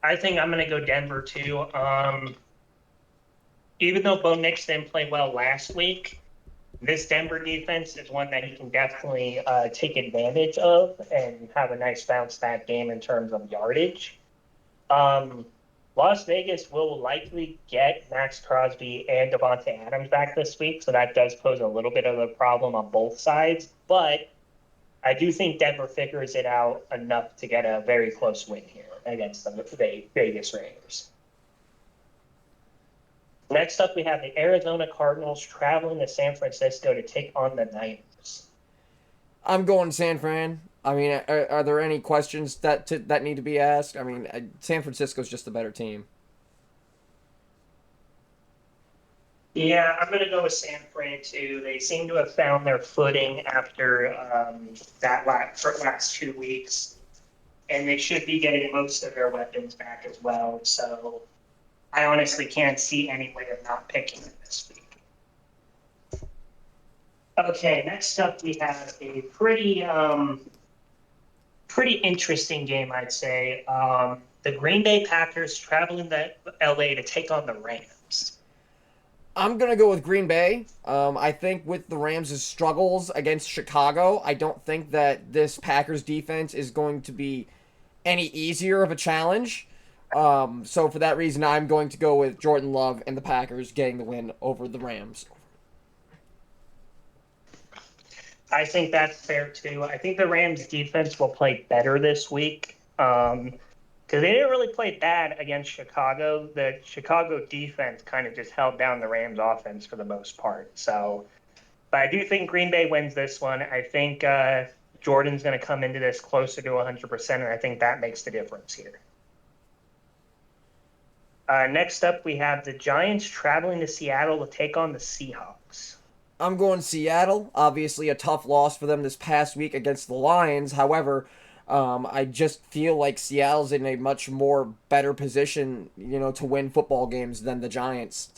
I think I'm going to go Denver too. Even though Bo Nix didn't play well last week, this Denver defense is one that he can definitely take advantage of and have a nice bounce back game in terms of yardage. Las Vegas will likely get Max Crosby and Devontae Adams back this week, so that does pose a little bit of a problem on both sides. But I do think Denver figures it out enough to get a very close win here against the Vegas Raiders. Next up, we have the Arizona Cardinals traveling to San Francisco to take on the Niners. I'm going San Fran. I mean, are there any questions that need to be asked? I mean, San Francisco's just a better team. Yeah, I'm going to go with San Fran too. They seem to have found their footing after that last 2 weeks, and they should be getting most of their weapons back as well. So I honestly can't see any way of not picking them this week. Okay, next up we have a pretty interesting game, I'd say. The Green Bay Packers traveling to LA to take on the Rams. I'm going to go with Green Bay. I think with the Rams' struggles against Chicago, I don't think that this Packers defense is going to be any easier of a challenge. So for that reason, I'm going to go with Jordan Love and the Packers getting the win over the Rams. I think that's fair too. I think the Rams defense will play better this week. Because they didn't really play bad against Chicago. The Chicago defense kind of just held down the Rams offense for the most part. So, but I do think Green Bay wins this one. I think Jordan's going to come into this closer to 100%, and I think that makes the difference here. Next up, we have the Giants traveling to Seattle to take on the Seahawks. I'm going Seattle. Obviously, a tough loss for them this past week against the Lions. However, I just feel like Seattle's in a much more better position, to win football games than the Giants.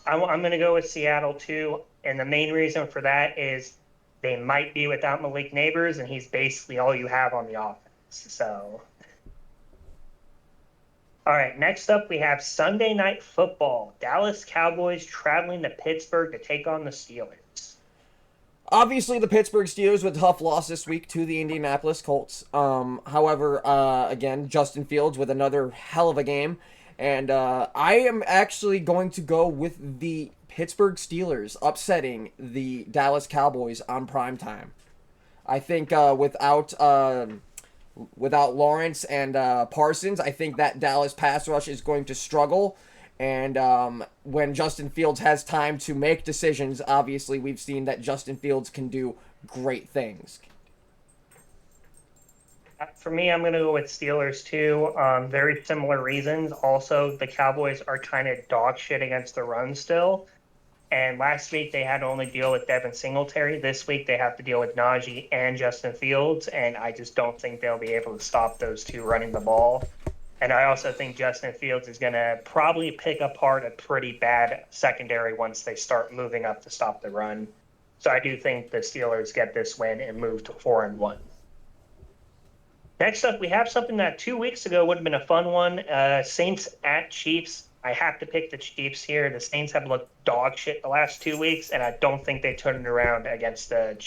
I'm going to go with Seattle too, and the main reason for that is they might be without Malik Neighbors, and he's basically all you have on the offense. So, all right, next up we have Sunday Night Football. Dallas Cowboys traveling to Pittsburgh to take on the Steelers. Obviously, the Pittsburgh Steelers with a tough loss this week to the Indianapolis Colts. However, again, Justin Fields with another hell of a game. And I am actually going to go with the Pittsburgh Steelers upsetting the Dallas Cowboys on primetime. I think without Lawrence and Parsons, I think that Dallas pass rush is going to struggle. And when Justin Fields has time to make decisions, obviously we've seen that Justin Fields can do great things. For me, I'm going to go with Steelers too. Very similar reasons. Also, the Cowboys are kind of dog shit against the run still. And last week they had to only deal with Devin Singletary. This week they have to deal with Najee and Justin Fields, and I just don't think they'll be able to stop those two running the ball. And I also think Justin Fields is going to probably pick apart a pretty bad secondary once they start moving up to stop the run. So I do think the Steelers get this win and move to 4-1. Next up, we have something that 2 weeks ago would have been a fun one. Saints at Chiefs. I have to pick the Chiefs here. The Saints have looked dog shit the last 2 weeks, and I don't think they turned it around against the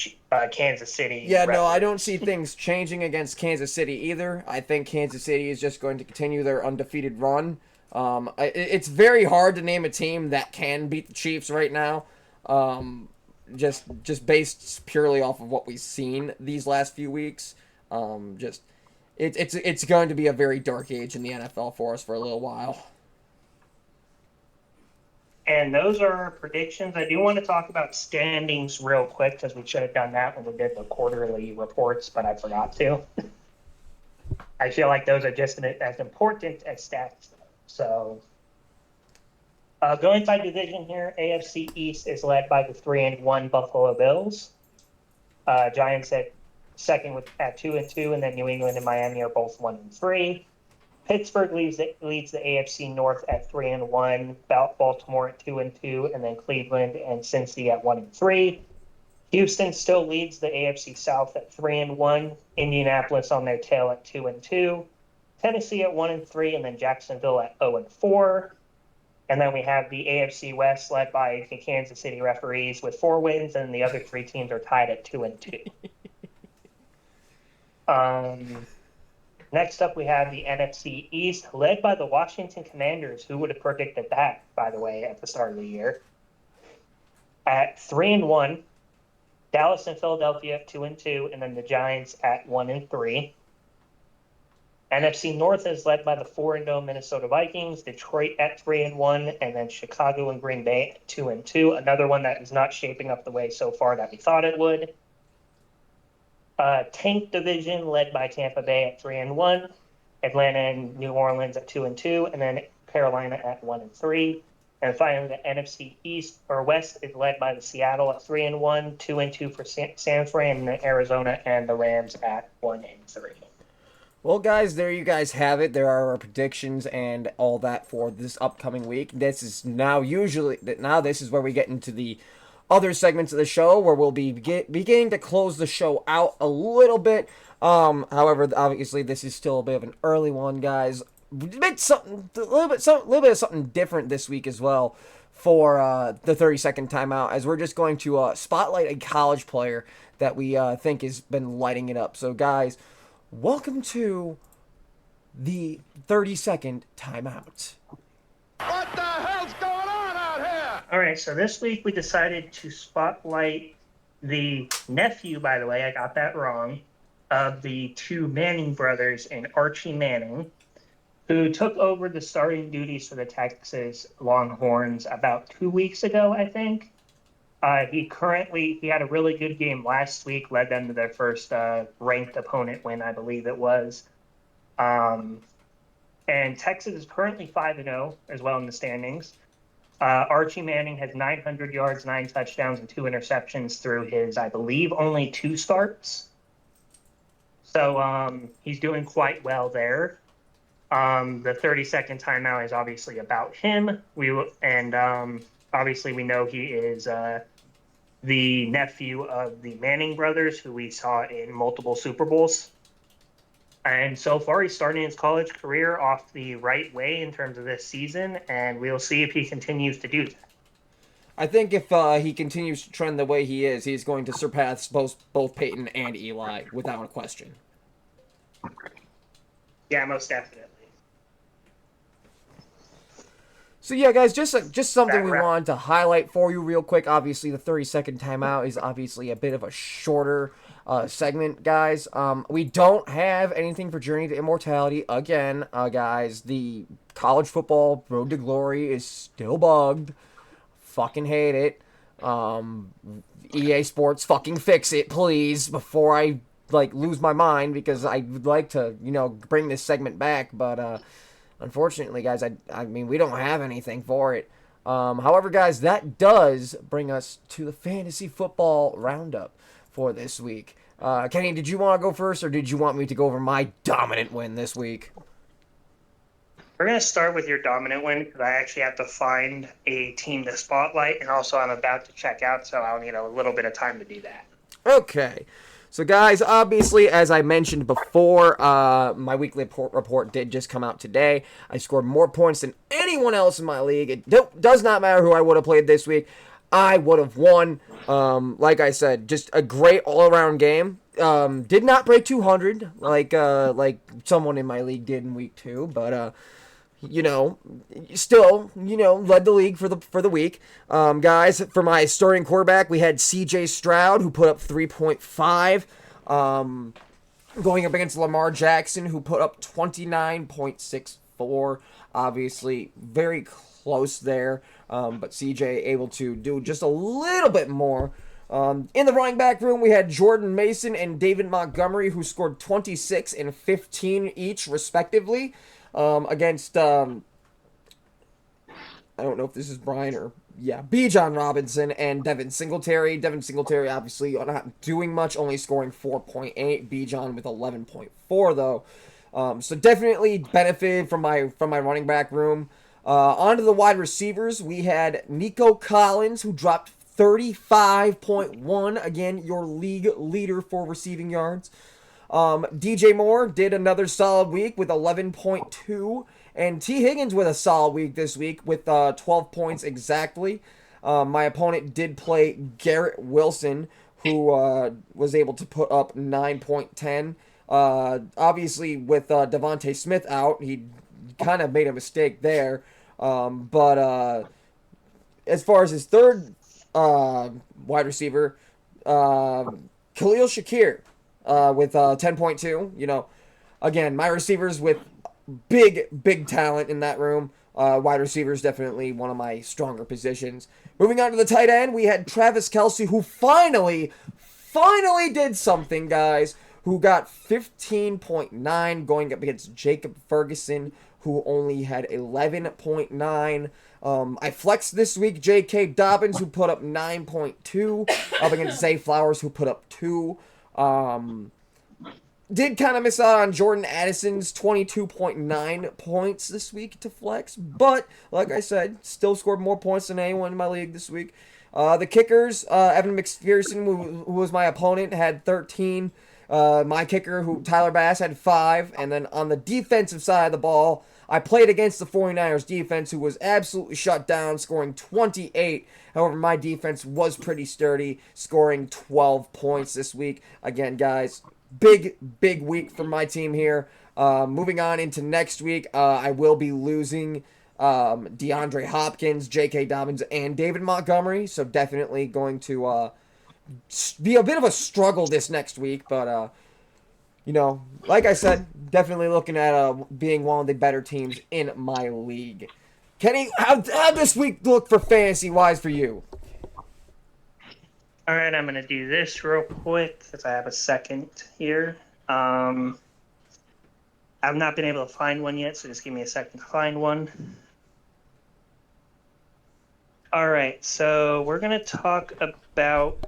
Kansas City. Yeah, no, I don't see things changing against Kansas City either. I think Kansas City is just going to continue their undefeated run. It's very hard to name a team that can beat the Chiefs right now, just based purely off of what we've seen these last few weeks. It's going to be a very dark age in the NFL for us for a little while. And those are our predictions. I do want to talk about standings real quick because we should have done that when we did the quarterly reports, but I forgot to. I feel like those are just as important as stats. So going by division here, AFC East is led by the 3-1 Buffalo Bills. Giants at second at 2-2, and then New England and Miami are both 1-3. Pittsburgh leads the AFC North at 3-1, Baltimore at 2-2, and then Cleveland and Cincy at 1-3. Houston still leads the AFC South at 3-1, Indianapolis on their tail at 2-2, Tennessee at 1-3, and then Jacksonville at 0-4. And then we have the AFC West led by the Kansas City referees with 4 wins, and the other 3 teams are tied at 2-2. Next up, we have the NFC East, led by the Washington Commanders. Who would have predicted that, by the way, at the start of the year? At 3-1, Dallas and Philadelphia at 2-2, and then the Giants at 1-3. NFC North is led by the 4-0 Minnesota Vikings, Detroit at 3-1, and then Chicago and Green Bay at 2-2. Another one that is not shaping up the way so far that we thought it would. Tank division led by Tampa Bay at 3-1, Atlanta and New Orleans at 2-2, and then Carolina at 1-3. And finally, the NFC East or West is led by the Seattle at 3-1, 2-2 for San Fran, and Arizona and the Rams at 1-3. Well, guys, there you guys have it. There are our predictions and all that for this upcoming week. This is now this is where we get into the other segments of the show where we'll be beginning to close the show out a little bit. However, obviously, this is still a bit of an early one, guys. A little bit of something different this week as well for the 30-second timeout, as we're just going to spotlight a college player that we think has been lighting it up. So, guys, welcome to the 30-second timeout. What the hell's going on out here? All right, so this week we decided to spotlight the nephew, by the way, I got that wrong, of the two Manning brothers and Archie Manning, who took over the starting duties for the Texas Longhorns about 2 weeks ago, I think. He had a really good game last week, led them to their first ranked opponent win, I believe it was. And Texas is currently 5-0 as well in the standings. Archie Manning has 900 yards, 9 touchdowns, and 2 interceptions through his, I believe, only 2 starts. So he's doing quite well there. The 30-second timeout is obviously about him. Obviously we know he is the nephew of the Manning brothers, who we saw in multiple Super Bowls. And so far, he's starting his college career off the right way in terms of this season, and we'll see if he continues to do that. I think if he continues to trend the way he is, he's going to surpass both Peyton and Eli without a question. Yeah, most definitely. So yeah, guys, just something we wanted to highlight for you real quick. Obviously, the 30-second timeout is obviously a bit of a shorter segment, guys. We don't have anything for Journey to Immortality. Again, guys, the college football Road to Glory is still bugged. Fucking hate it. EA Sports, fucking fix it, please, before I lose my mind, because I would like to, bring this segment back, but unfortunately, guys, I mean, we don't have anything for it. However, guys, that does bring us to the fantasy football roundup for this week. Kenny, did you want to go first, or did you want me to go over my dominant win this week? We're going to start with your dominant win, because I actually have to find a team to spotlight, and also I'm about to check out, so I'll need a little bit of time to do that. Okay. So, guys, obviously, as I mentioned before, my weekly report did just come out today. I scored more points than anyone else in my league. It does not matter who I would have played this week. I would have won. Like I said, just a great all-around game. Did not break 200 like someone in my league did in week 2, but still, led the league for the week. Guys, for my starting quarterback, we had C.J. Stroud, who put up 3.5, going up against Lamar Jackson, who put up 29.64. Obviously, very close there, but C.J. able to do just a little bit more. In the running back room, we had Jordan Mason and David Montgomery, who scored 26 and 15 each, respectively. Against, I don't know if this is Brian or, Bijan Robinson and Devin Singletary. Devin Singletary, obviously, not doing much, only scoring 4.8. Bijan with 11.4, though. So definitely benefited from my running back room. Onto the wide receivers, we had Nico Collins, who dropped 35.1. Again, your league leader for receiving yards. DJ Moore did another solid week with 11.2, and T. Higgins with a solid week this week with 12 points exactly. My opponent did play Garrett Wilson, who was able to put up 9.10. Obviously, with Devontae Smith out, he kind of made a mistake there. But as far as his third wide receiver, Khalil Shakir, with 10.2. Again, my receivers with big talent in that room. Wide receivers definitely one of my stronger positions. Moving on to the tight end, we had Travis Kelce, who finally did something, guys, who got 15.9 going up against Jacob Ferguson, who only had 11.9. I flexed this week J.K. Dobbins, who put up 9.2, up against Zay Flowers, who put up 2. Did kind of miss out on Jordan Addison's 22.9 points this week to flex, but like I said, still scored more points than anyone in my league this week. The kickers, Evan McPherson, who was my opponent, had 13. My kicker, Tyler Bass, had 5. And then on the defensive side of the ball, I played against the 49ers defense, who was absolutely shut down, scoring 28. However, my defense was pretty sturdy, scoring 12 points this week. Again, guys, big week for my team here. Moving on into next week, I will be losing DeAndre Hopkins, J.K. Dobbins, and David Montgomery. So definitely going to be a bit of a struggle this next week. But, like I said, definitely looking at being one of the better teams in my league. Kenny, how'd this week look for fantasy-wise for you? All right, I'm going to do this real quick because I have a second here. I've not been able to find one yet, so just give me a second to find one. All right, so we're going to talk about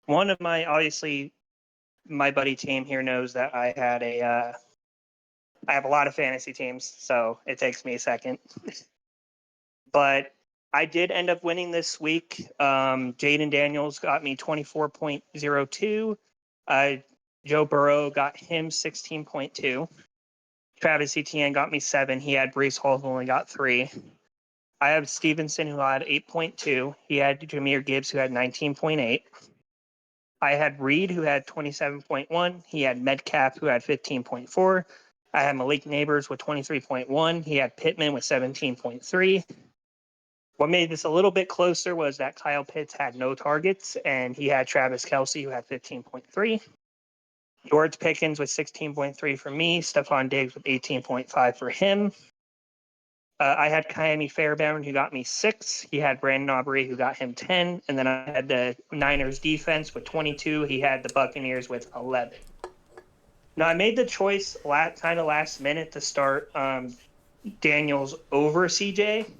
obviously, my buddy team here knows that I have a lot of fantasy teams, so it takes me a second. But I did end up winning this week. Jaden Daniels got me 24.02. Joe Burrow got him 16.2. Travis Etienne got me 7. He had Breece Hall, who only got 3. I have Stevenson, who had 8.2. He had Jahmyr Gibbs, who had 19.8. I had Reed, who had 27.1. He had Metcalf, who had 15.4. I had Malik Neighbors with 23.1. He had Pittman with 17.3. What made this a little bit closer was that Kyle Pitts had no targets, and he had Travis Kelce, who had 15.3. George Pickens with 16.3 for me. Stephon Diggs with 18.5 for him. I had Kyami Fairbairn, who got me 6. He had Brandon Aubrey, who got him 10. And then I had the Niners defense with 22. He had the Buccaneers with 11. Now, I made the choice kind of last minute to start Daniels over CJ.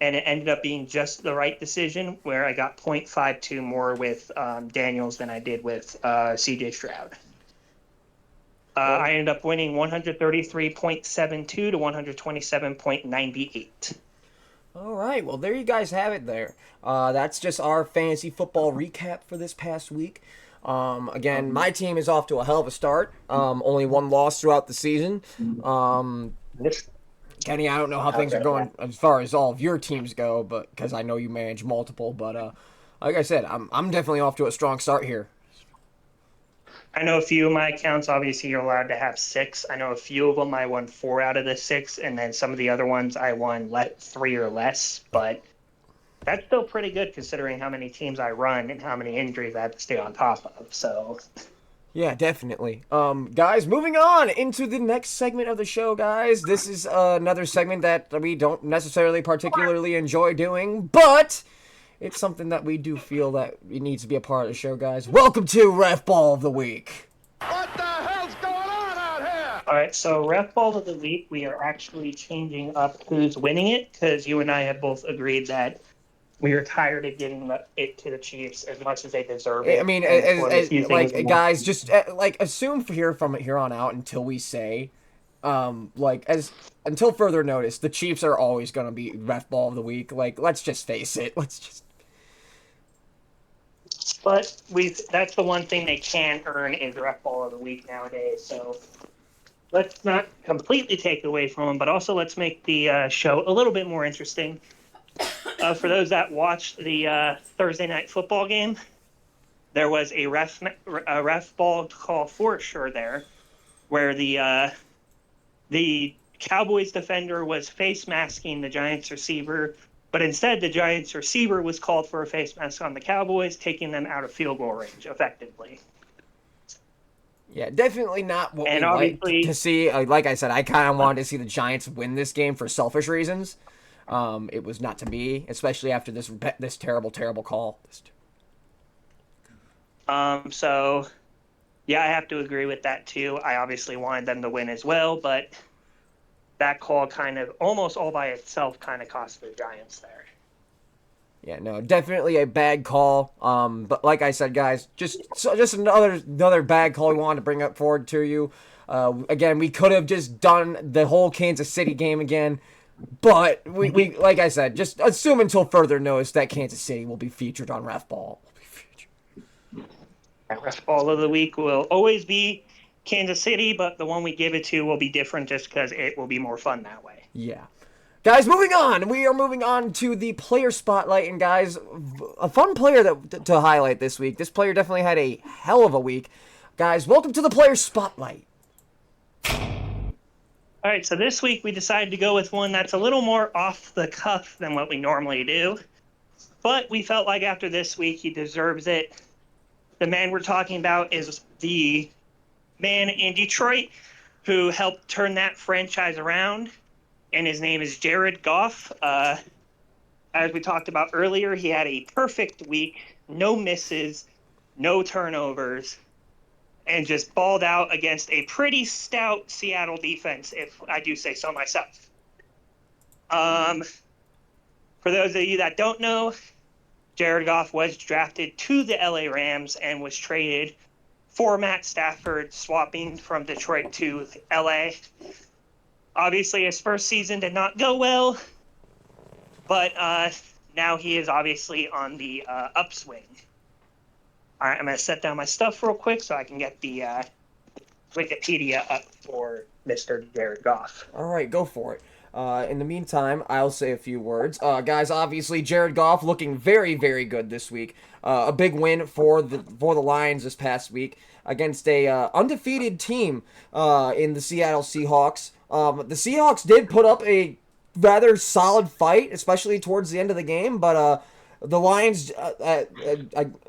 And it ended up being just the right decision, where I got 0.52 more with Daniels than I did with CJ Stroud. I ended up winning 133.72 to 127.98. All right, well, there you guys have it there. That's just our fantasy football recap for this past week. Again, my team is off to a hell of a start. Only one loss throughout the season. Kenny, I don't know how things are going as far as all of your teams go, but because I know you manage multiple. But like I said, I'm definitely off to a strong start here. I know a few of my accounts, obviously, you're allowed to have 6. I know a few of them I won 4 out of the 6, and then some of the other ones I won 3 or less. But that's still pretty good considering how many teams I run and how many injuries I have to stay on top of. So, yeah, definitely. Guys, moving on into the next segment of the show, guys. This is another segment that we don't necessarily particularly enjoy doing, but it's something that we do feel that it needs to be a part of the show, guys. Welcome to Ref Ball of the Week. What the hell's going on out here? all right, so Ref Ball of the Week, we are actually changing up who's winning it because you and I have both agreed that we are tired of giving it to the Chiefs as much as they deserve it. I mean, guys, just assume from here on out until we say, until further notice, the Chiefs are always going to be Ref Ball of the Week. Like, let's just face it. But that's the one thing they can earn is Ref Ball of the Week nowadays. So let's not completely take it away from them, but also let's make the show a little bit more interesting. For those that watched the Thursday night football game, there was a ref ball call for sure there, where the Cowboys defender was face masking the Giants receiver, but instead the Giants receiver was called for a face mask on the Cowboys, taking them out of field goal range effectively. Yeah, definitely not what we like to see. Like I said, I kind of wanted to see the Giants win this game for selfish reasons. It was not to be, especially after this terrible call. So, yeah, I have to agree with that too. I obviously wanted them to win as well, but that call kind of almost all by itself kind of cost the Giants there. Yeah, no, definitely a bad call. But like I said, guys, just another bad call we wanted to bring up forward to you. Again, we could have just done the whole Kansas City game again. But we like I said, just assume until further notice that Kansas City will be featured on Ref Ball. Ref Ball of the Week will always be Kansas City, but the one we give it to will be different just because it will be more fun that way. Yeah. Guys, moving on. We are moving on to the player spotlight. And guys, a fun player to highlight this week. This player definitely had a hell of a week. Guys, welcome to the player spotlight. All right, so this week we decided to go with one that's a little more off the cuff than what we normally do. But we felt like after this week, he deserves it. The man we're talking about is the man in Detroit who helped turn that franchise around, and his name is Jared Goff. As we talked about earlier, he had a perfect week, no misses, no turnovers, and just balled out against a pretty stout Seattle defense, if I do say so myself. For those of you that don't know, Jared Goff was drafted to the LA Rams and was traded for Matt Stafford, swapping from Detroit to LA. Obviously, his first season did not go well, but now he is obviously on the upswing. All right, I'm going to set down my stuff real quick so I can get the Wikipedia up for Mr. Jared Goff. All right, go for it. In the meantime, I'll say a few words. Guys, obviously, Jared Goff looking very, very good this week. A big win for the Lions this past week against a undefeated team in the Seattle Seahawks. The Seahawks did put up a rather solid fight, especially towards the end of the game, but the Lions,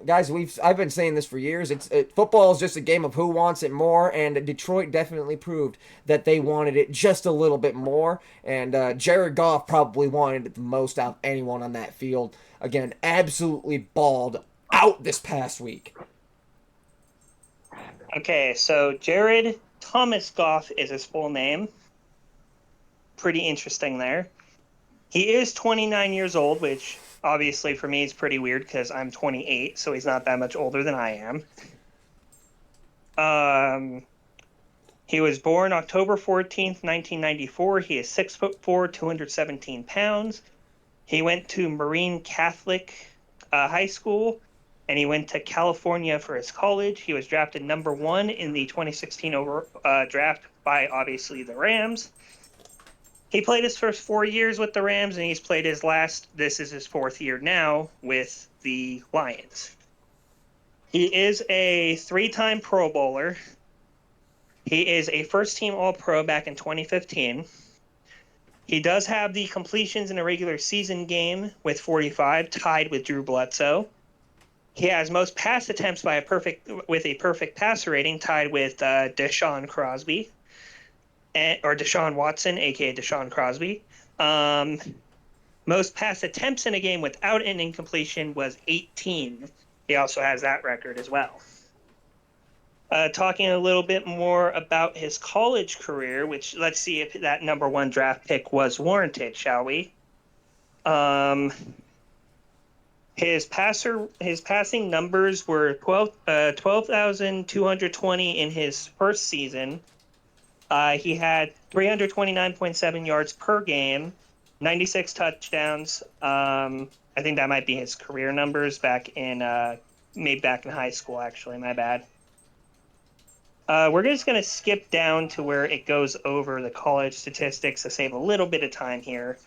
guys, I've been saying this for years. Football is just a game of who wants it more, and Detroit definitely proved that they wanted it just a little bit more. And Jared Goff probably wanted it the most out of anyone on that field. Again, absolutely balled out this past week. Okay, so Jared Thomas Goff is his full name. Pretty interesting there. He is 29 years old, which obviously for me is pretty weird because I'm 28, so he's not that much older than I am. He was born October 14th, 1994. He is 6'4", 217 pounds. He went to Marine Catholic High School, and he went to California for his college. He was drafted number 1 in the 2016 draft by, obviously, the Rams. He played his first 4 years with the Rams, and he's played this is his 4th year now, with the Lions. He is a 3-time Pro Bowler. He is a first-team All-Pro back in 2015. He does have the completions in a regular season game with 45, tied with Drew Bledsoe. He has most pass attempts with a perfect passer rating, tied with Deshaun Watson, a.k.a. Deshaun Crosby. Most pass attempts in a game without an incompletion was 18. He also has that record as well. Talking a little bit more about his college career, which let's see if that number 1 draft pick was warranted, shall we? His passing numbers were 12,220 in his first season. He had 329.7 yards per game, 96 touchdowns. I think that might be his career numbers back in high school, actually. My bad. We're just going to skip down to where it goes over the college statistics to save a little bit of time here.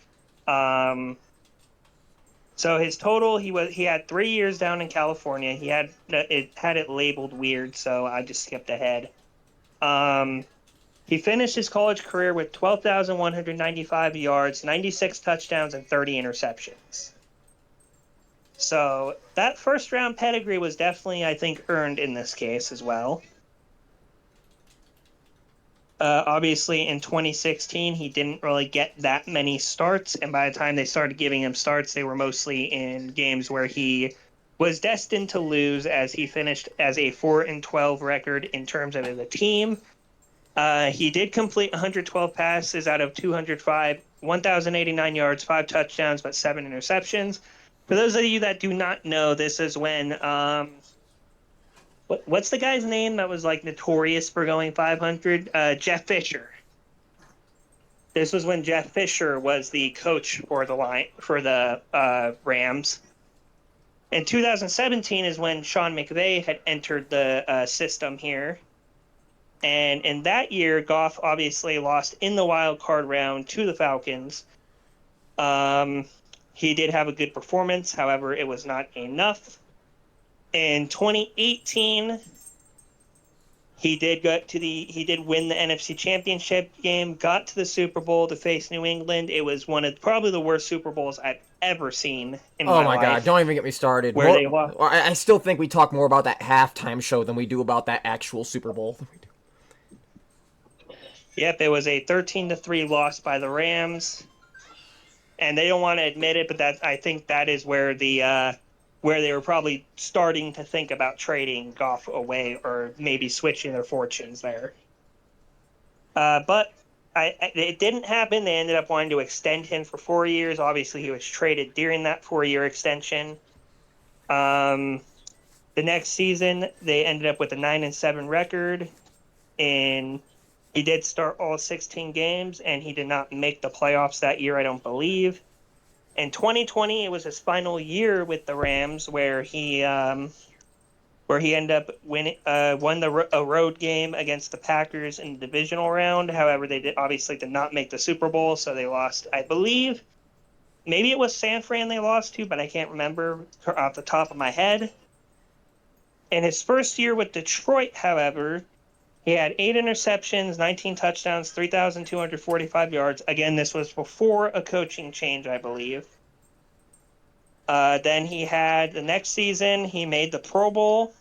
So his total, he had 3 years down in California. He had it labeled weird, so I just skipped ahead. He finished his college career with 12,195 yards, 96 touchdowns, and 30 interceptions. So that first-round pedigree was definitely, I think, earned in this case as well. Obviously, in 2016, he didn't really get that many starts, and by the time they started giving him starts, they were mostly in games where he was destined to lose, as he finished as a 4-12 record in terms of the team. He did complete 112 passes out of 205, 1,089 yards, 5 touchdowns, but 7 interceptions. For those of you that do not know, this is when what's the guy's name that was like notorious for going 500? Jeff Fisher. This was when Jeff Fisher was the coach for the Rams. In 2017 is when Sean McVay had entered the system here. And in that year, Goff obviously lost in the wild card round to the Falcons. He did have a good performance. However, it was not enough. In 2018, He did win the NFC Championship game, got to the Super Bowl to face New England. It was one of probably the worst Super Bowls I've ever seen in Oh my my God! life. Don't even get me started. Where they lost. I still think we talk more about that halftime show than we do about that actual Super Bowl. Yep, it was a 13-3 loss by the Rams, and they don't want to admit it, but I think that is where where they were probably starting to think about trading Goff away or maybe switching their fortunes there. But it didn't happen. They ended up wanting to extend him for 4 years. Obviously, he was traded during that 4-year extension. The next season, they ended up with a 9-7 record, and he did start all 16 games, and he did not make the playoffs that year, I don't believe. In 2020, it was his final year with the Rams, where he ended up won a road game against the Packers in the divisional round. However, they obviously did not make the Super Bowl, so they lost. I believe maybe it was San Fran they lost to, but I can't remember off the top of my head. In his first year with Detroit, however, he had 8 interceptions, 19 touchdowns, 3,245 yards. Again, this was before a coaching change, I believe. Then he had the next season, he made the Pro Bowl,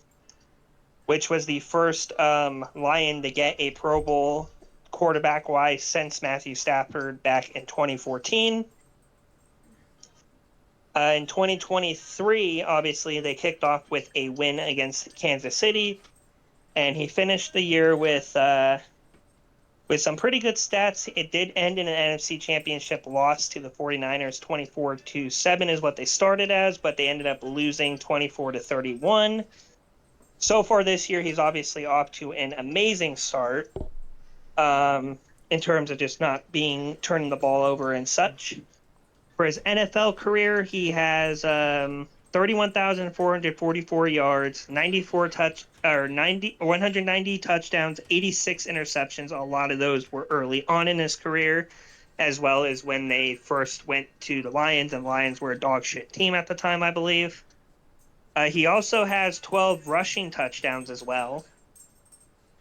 which was the first Lion to get a Pro Bowl quarterback-wise since Matthew Stafford back in 2014. In 2023, obviously, they kicked off with a win against Kansas City, and he finished the year with some pretty good stats. It did end in an NFC Championship loss to the 49ers. 24-7 is what they started as, but they ended up losing 24-31. So far this year, he's obviously off to an amazing start in terms of just not turning the ball over and such. For his NFL career, he has 31,444 yards, 190 touchdowns, 86 interceptions. A lot of those were early on in his career, as well as when they first went to the Lions, and the Lions were a dog shit team at the time, I believe. He also has 12 rushing touchdowns as well.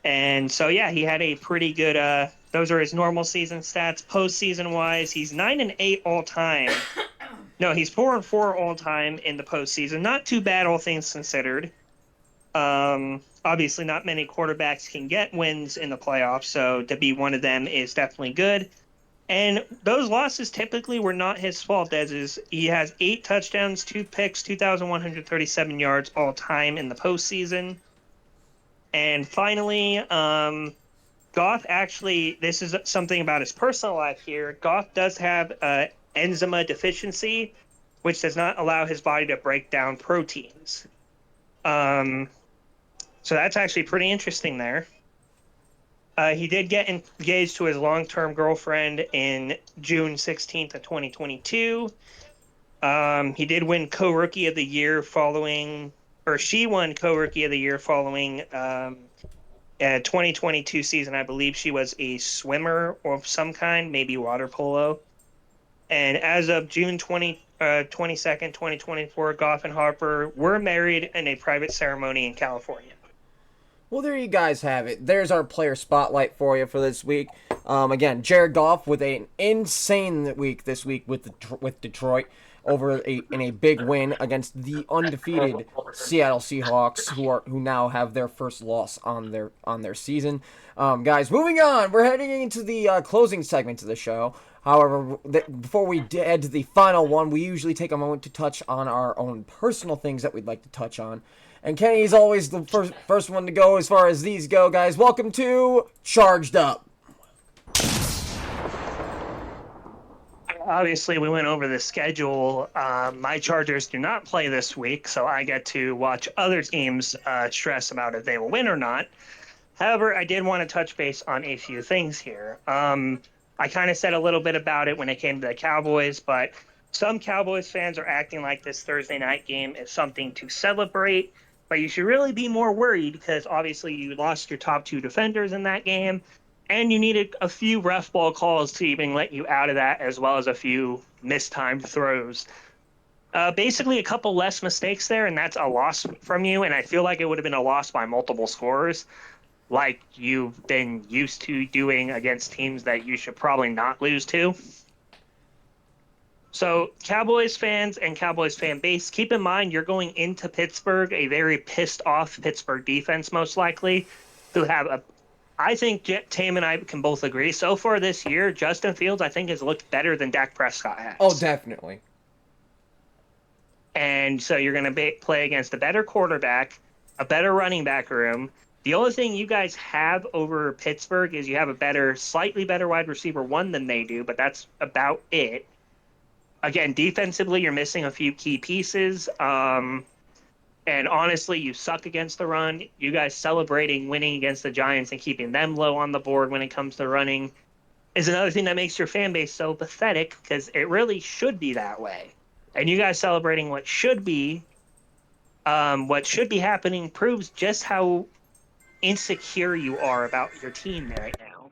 And so, yeah, he had a pretty good those are his normal season stats. Postseason wise, he's 9-8 all time. No, he's 4-4 all time in the postseason. Not too bad, all things considered. Obviously, not many quarterbacks can get wins in the playoffs, so to be one of them is definitely good. And those losses typically were not his fault, he has 8 touchdowns, 2 picks, 2,137 yards all time in the postseason. And finally, Goff actually, this is something about his personal life here. Goff does have enzyme deficiency, which does not allow his body to break down proteins. So that's actually pretty interesting there. He did get engaged to his long-term girlfriend in June 16th of 2022. He did win co-rookie of the year she won co-rookie of the year following a 2022 season. I believe she was a swimmer of some kind, maybe water polo. And as of June 22nd, 2024, Goff and Harper were married in a private ceremony in California. Well, there you guys have it. There's our player spotlight for you for this week. Again, Jared Goff with an insane week this week with Detroit in a big win against the undefeated Seattle Seahawks, who now have their first loss on their season. Guys, moving on, we're heading into the closing segment of the show. However, before we head to the final one, we usually take a moment to touch on our own personal things that we'd like to touch on. And Kenny's always the first one to go as far as these go, guys. Welcome to Charged Up. Obviously, we went over the schedule. My Chargers do not play this week, so I get to watch other teams stress about if they will win or not. However, I did want to touch base on a few things here. I kind of said a little bit about it when it came to the Cowboys, but some Cowboys fans are acting like this Thursday night game is something to celebrate. But you should really be more worried because obviously you lost your top 2 defenders in that game, and you needed a few ref ball calls to even let you out of that, as well as a few mistimed throws. Basically, a couple less mistakes there, and that's a loss from you, and I feel like it would have been a loss by multiple scores. like you've been used to doing against teams that you should probably not lose to. So, Cowboys fans and Cowboys fan base, keep in mind you're going into Pittsburgh, a very pissed off Pittsburgh defense, most likely, who have a. I think Tame and I can both agree. So far this year, Justin Fields, I think, has looked better than Dak Prescott has. Oh, definitely. And so you're going to play against a better quarterback, a better running back room. The only thing you guys have over Pittsburgh is you have a slightly better wide receiver one than they do, but that's about it. Again, defensively, you're missing a few key pieces. And honestly, you suck against the run. You guys celebrating winning against the Giants and keeping them low on the board when it comes to running is another thing that makes your fan base so pathetic, because it really should be that way. And you guys celebrating what should be happening proves just how insecure you are about your team right now.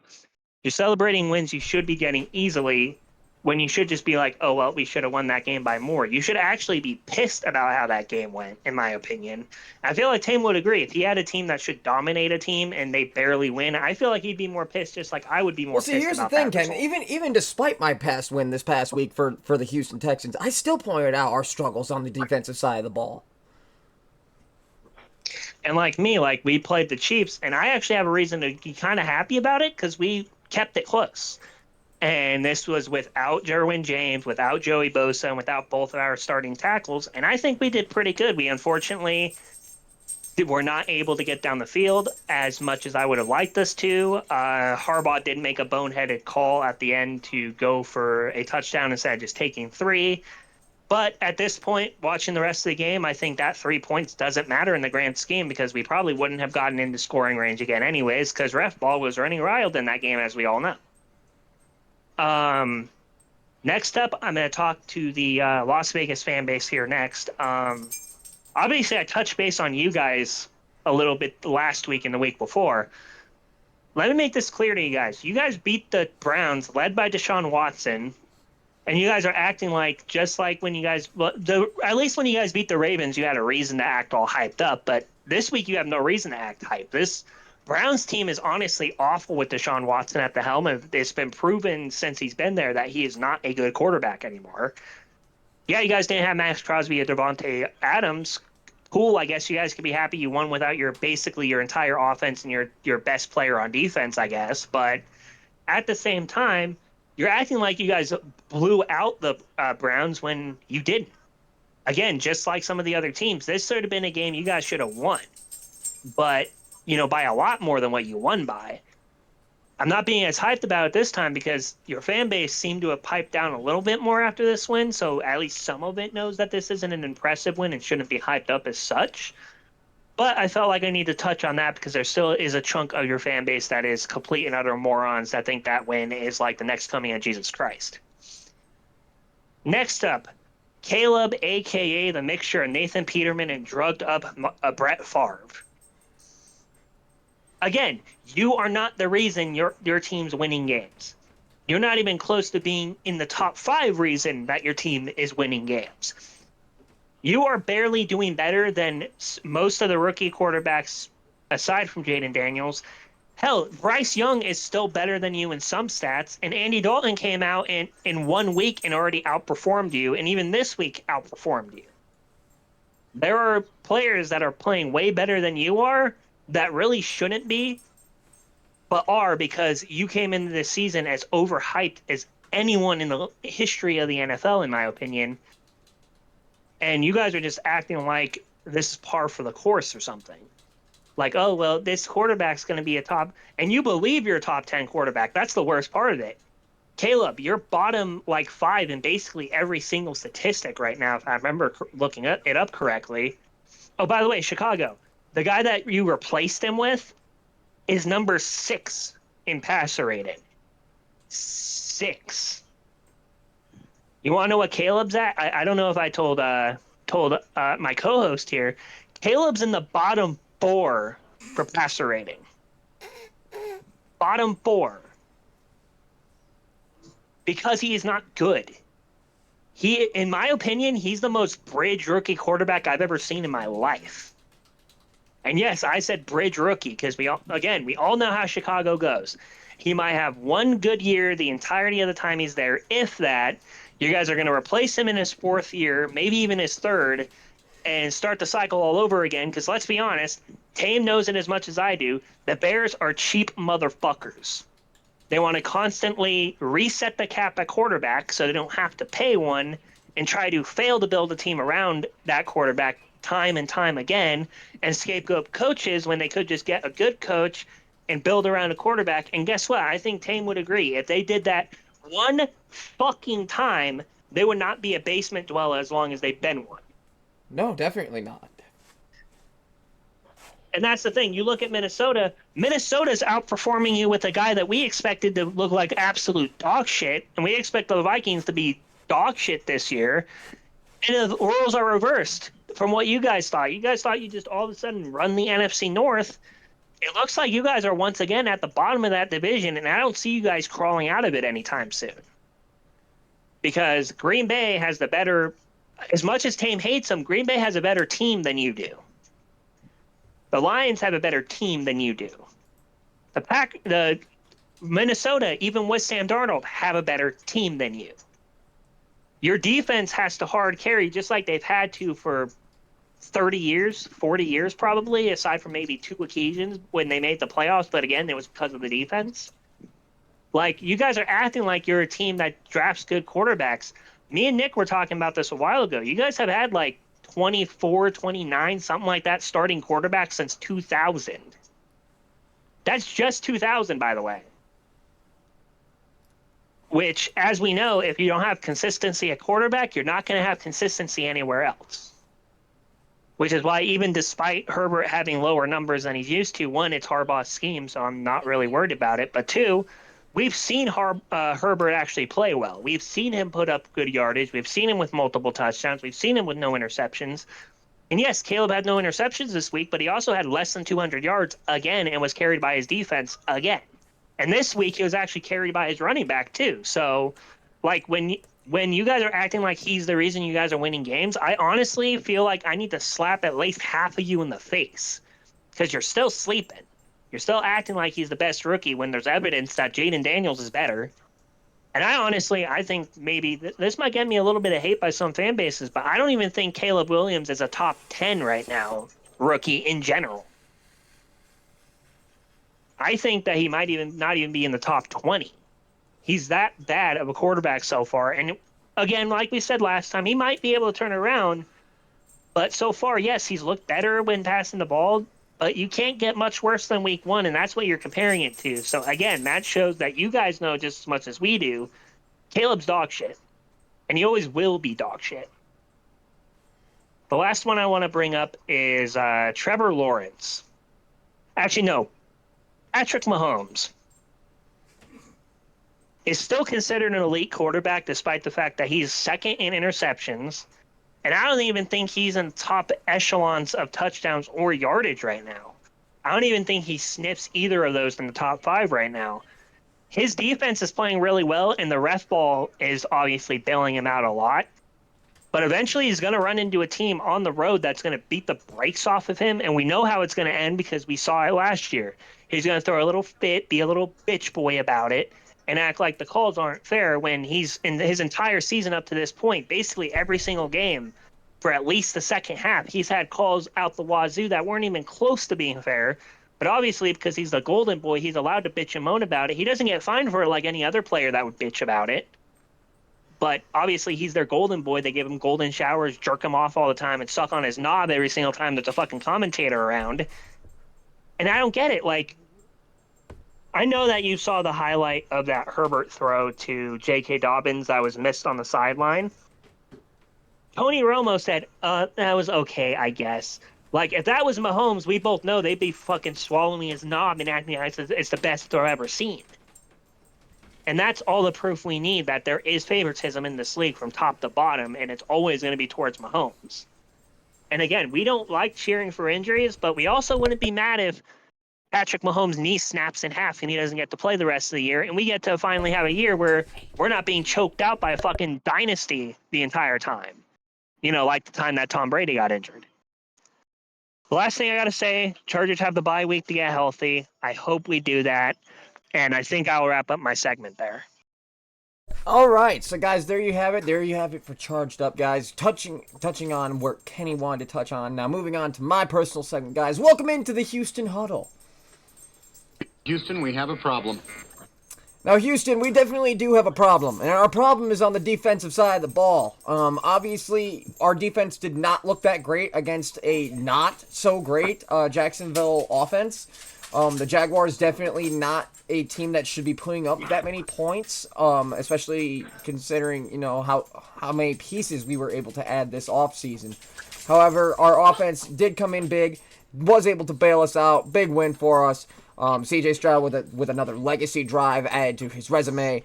You're celebrating wins you should be getting easily, when you should just be like, oh, well, we should have won that game by more. You should actually be pissed about how that game went, in my opinion. I feel like Tame would agree. If he had a team that should dominate a team and they barely win, I feel like he'd be more pissed, just like I would be more pissed about that. Well, see, here's the thing, Ken. Even despite my past win this past week for the Houston Texans, I still pointed out our struggles on the defensive side of the ball. And like me, like we played the Chiefs, and I actually have a reason to be kind of happy about it because we kept it close. And this was without Derwin James, without Joey Bosa, and without both of our starting tackles. And I think we did pretty good. We unfortunately were not able to get down the field as much as I would have liked us to. Harbaugh did make a boneheaded call at the end to go for a touchdown instead of just taking 3. But at this point, watching the rest of the game, I think that 3 points doesn't matter in the grand scheme, because we probably wouldn't have gotten into scoring range again anyways, because ref ball was running wild in that game, as we all know. Next up, I'm going to talk to the Las Vegas fan base here next. Obviously, I touched base on you guys a little bit last week and the week before. Let me make this clear to you guys. You guys beat the Browns, led by Deshaun Watson, and you guys are acting like, just like when you guys, at least when you guys beat the Ravens, you had a reason to act all hyped up. But this week, you have no reason to act hyped. This Browns team is honestly awful with Deshaun Watson at the helm, and it's been proven since he's been there that he is not a good quarterback anymore. Yeah, you guys didn't have Max Crosby or Devontae Adams. Cool, I guess you guys can be happy you won without basically your entire offense and your best player on defense, I guess. But at the same time, you're acting like you guys blew out the Browns when you didn't. Again, just like some of the other teams, this should have been a game you guys should have won. But by a lot more than what you won by. I'm not being as hyped about it this time because your fan base seemed to have piped down a little bit more after this win, so at least some of it knows that this isn't an impressive win and shouldn't be hyped up as such. But I felt like I need to touch on that because there still is a chunk of your fan base that is complete and utter morons that think that win is like the next coming of Jesus Christ. Next up, Caleb, a.k.a. the mixture of Nathan Peterman and drugged up Brett Favre. Again, you are not the reason your team's winning games. You're not even close to being in the top 5 reason that your team is winning games. You are barely doing better than most of the rookie quarterbacks aside from Jaden Daniels. Hell, Bryce Young is still better than you in some stats, and Andy Dalton came out in 1 week and already outperformed you, and even this week outperformed you. There are players that are playing way better than you are that really shouldn't be, but are, because you came into this season as overhyped as anyone in the history of the NFL, in my opinion. And you guys are just acting like this is par for the course or something. Like, oh, well, this quarterback's going to be a top, and you believe you're a top 10 quarterback. That's the worst part of it. Caleb, you're bottom 5 in basically every single statistic right now, if I remember looking it up correctly. Oh, by the way, Chicago, the guy that you replaced him with is number 6 in passer rating. 6. You want to know what Caleb's at? I don't know if I told my co-host here. Caleb's in the bottom 4 for passer rating. Bottom 4. Because he is not good. In my opinion, he's the most bridge rookie quarterback I've ever seen in my life. And yes, I said bridge rookie because we all know how Chicago goes. He might have one good year the entirety of the time he's there. If that, you guys are going to replace him in his fourth year, maybe even his third, and start the cycle all over again. Because let's be honest, Tame knows it as much as I do. The Bears are cheap motherfuckers. They want to constantly reset the cap at quarterback so they don't have to pay one and try to fail to build a team around that quarterback time and time again and scapegoat coaches when they could just get a good coach and build around a quarterback. And guess what? I think Tame would agree. If they did that one fucking time, they would not be a basement dweller as long as they've been one. No, definitely not. And that's the thing. You look at Minnesota. Minnesota's outperforming you with a guy that we expected to look like absolute dog shit, and we expect the Vikings to be dog shit this year. And the roles are reversed from what you guys thought. You guys thought you just all of a sudden run the NFC North. It looks like you guys are once again at the bottom of that division, and I don't see you guys crawling out of it anytime soon. Because Green Bay has the better, as much as Tame hates them, Green Bay has a better team than you do. The Lions have a better team than you do. The Minnesota, even with Sam Darnold, have a better team than you. Your defense has to hard carry just like they've had to for 30 years, 40 years probably, aside from maybe 2 occasions when they made the playoffs. But again, it was because of the defense. Like, you guys are acting like you're a team that drafts good quarterbacks. Me and Nick were talking about this a while ago. You guys have had like 24, 29, something like that, starting quarterback since 2000. That's just 2000, by the way. Which, as we know, if you don't have consistency at quarterback, you're not going to have consistency anywhere else. Which is why, even despite Herbert having lower numbers than he's used to, one, it's Harbaugh's scheme, so I'm not really worried about it. But two, we've seen Herbert actually play well. We've seen him put up good yardage. We've seen him with multiple touchdowns. We've seen him with no interceptions. And yes, Caleb had no interceptions this week, but he also had less than 200 yards again and was carried by his defense again. And this week, he was actually carried by his running back, too. So, like, when you guys are acting like he's the reason you guys are winning games, I honestly feel like I need to slap at least half of you in the face because you're still sleeping. You're still acting like he's the best rookie when there's evidence that Jaden Daniels is better. And I think maybe this might get me a little bit of hate by some fan bases, but I don't even think Caleb Williams is a top 10 right now rookie in general. I think that he might not even be in the top 20. He's that bad of a quarterback so far. And again, like we said last time, he might be able to turn around. But so far, yes, he's looked better when passing the ball. But you can't get much worse than week 1, and that's what you're comparing it to. So again, that shows that you guys know just as much as we do. Caleb's dog shit. And he always will be dog shit. The last one I want to bring up is Trevor Lawrence. Actually, no. Patrick Mahomes is still considered an elite quarterback despite the fact that he's second in interceptions. And I don't even think he's in the top echelons of touchdowns or yardage right now. I don't even think he sniffs either of those in the top 5 right now. His defense is playing really well, and the ref ball is obviously bailing him out a lot. But eventually he's going to run into a team on the road that's going to beat the brakes off of him, and we know how it's going to end because we saw it last year. He's going to throw a little fit, be a little bitch boy about it, and act like the calls aren't fair when he's in his entire season up to this point, basically every single game for at least the second half, he's had calls out the wazoo that weren't even close to being fair. But obviously, because he's the golden boy, he's allowed to bitch and moan about it. He doesn't get fined for it like any other player that would bitch about it. But obviously, he's their golden boy. They give him golden showers, jerk him off all the time, and suck on his knob every single time there's a fucking commentator around. And I don't get it. Like, I know that you saw the highlight of that Herbert throw to J.K. Dobbins that was missed on the sideline. Tony Romo said, that was okay, I guess. Like, if that was Mahomes, we both know they'd be fucking swallowing his knob and acting like it's the best throw ever seen. And that's all the proof we need that there is favoritism in this league from top to bottom, and it's always going to be towards Mahomes. And again, we don't like cheering for injuries, but we also wouldn't be mad if Patrick Mahomes' knee snaps in half and he doesn't get to play the rest of the year, and we get to finally have a year where we're not being choked out by a fucking dynasty the entire time. You know, like the time that Tom Brady got injured. The last thing I got to say, Chargers have the bye week to get healthy. I hope we do that. And I think I'll wrap up my segment there. All right, so guys, there you have it. There you have it for Charged Up, guys. Touching on where Kenny wanted to touch on. Now, moving on to my personal segment, guys. Welcome into the Houston Huddle. Houston, we have a problem. Now, Houston, we definitely do have a problem, and our problem is on the defensive side of the ball. Obviously, our defense did not look that great against a not-so-great Jacksonville offense. The Jaguars definitely not a team that should be putting up that many points, especially considering, how many pieces we were able to add this offseason. However, our offense did come in big, was able to bail us out, big win for us. C.J. Stroud with another legacy drive added to his resume.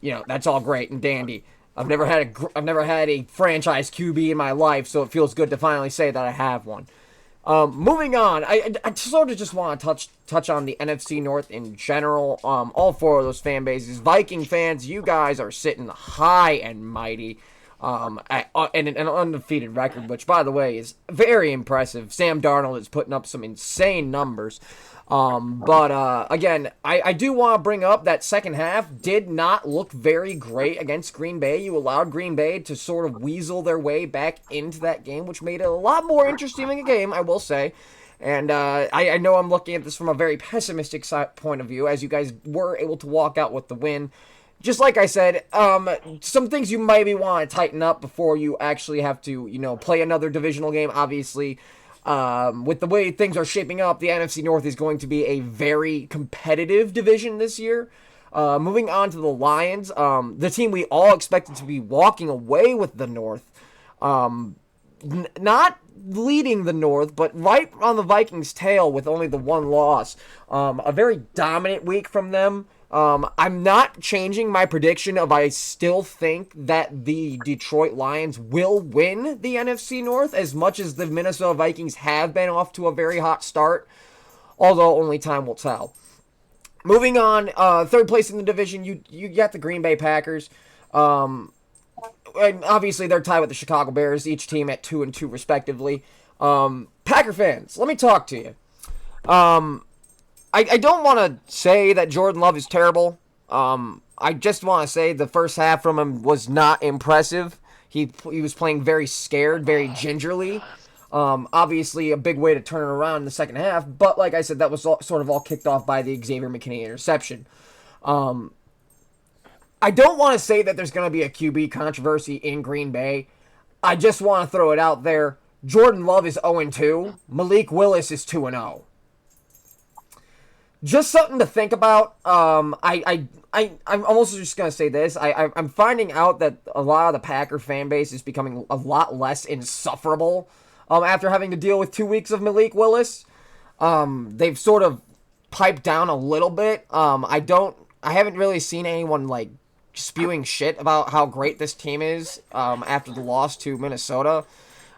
That's all great and dandy. I've never had a franchise QB in my life, so it feels good to finally say that I have one. Moving on, I sort of just want to touch on the NFC North in general. All four of those fan bases, Viking fans, you guys are sitting high and mighty. And an undefeated record, which, by the way, is very impressive. Sam Darnold is putting up some insane numbers. But again, I do want to bring up that second half did not look very great against Green Bay. You allowed Green Bay to sort of weasel their way back into that game, which made it a lot more interesting of a game, I will say. And I know I'm looking at this from a very pessimistic point of view, as you guys were able to walk out with the win. Just like I said, some things you maybe want to tighten up before you actually have to, play another divisional game. Obviously, with the way things are shaping up, the NFC North is going to be a very competitive division this year. Moving on to the Lions, the team we all expected to be walking away with the North. Not leading the North, but right on the Vikings' tail with only the one loss. A very dominant week from them. I'm not changing my prediction of I still think that the Detroit Lions will win the NFC North as much as the Minnesota Vikings have been off to a very hot start, although only time will tell. Moving on, third place in the division, you got the Green Bay Packers. And obviously they're tied with the Chicago Bears, each team at 2-2 respectively. Packer fans, let me talk to you. I don't want to say that Jordan Love is terrible. I just want to say the first half from him was not impressive. He was playing very scared, very gingerly. Obviously, a big way to turn it around in the second half. But like I said, that was sort of all kicked off by the Xavier McKinney interception. I don't want to say that there's going to be a QB controversy in Green Bay. I just want to throw it out there. Jordan Love is 0-2. Malik Willis is 2-0. Just something to think about. I'm also just going to say this. I'm finding out that a lot of the Packer fan base is becoming a lot less insufferable after having to deal with 2 weeks of Malik Willis. They've sort of piped down a little bit. I haven't really seen anyone like spewing shit about how great this team is after the loss to Minnesota.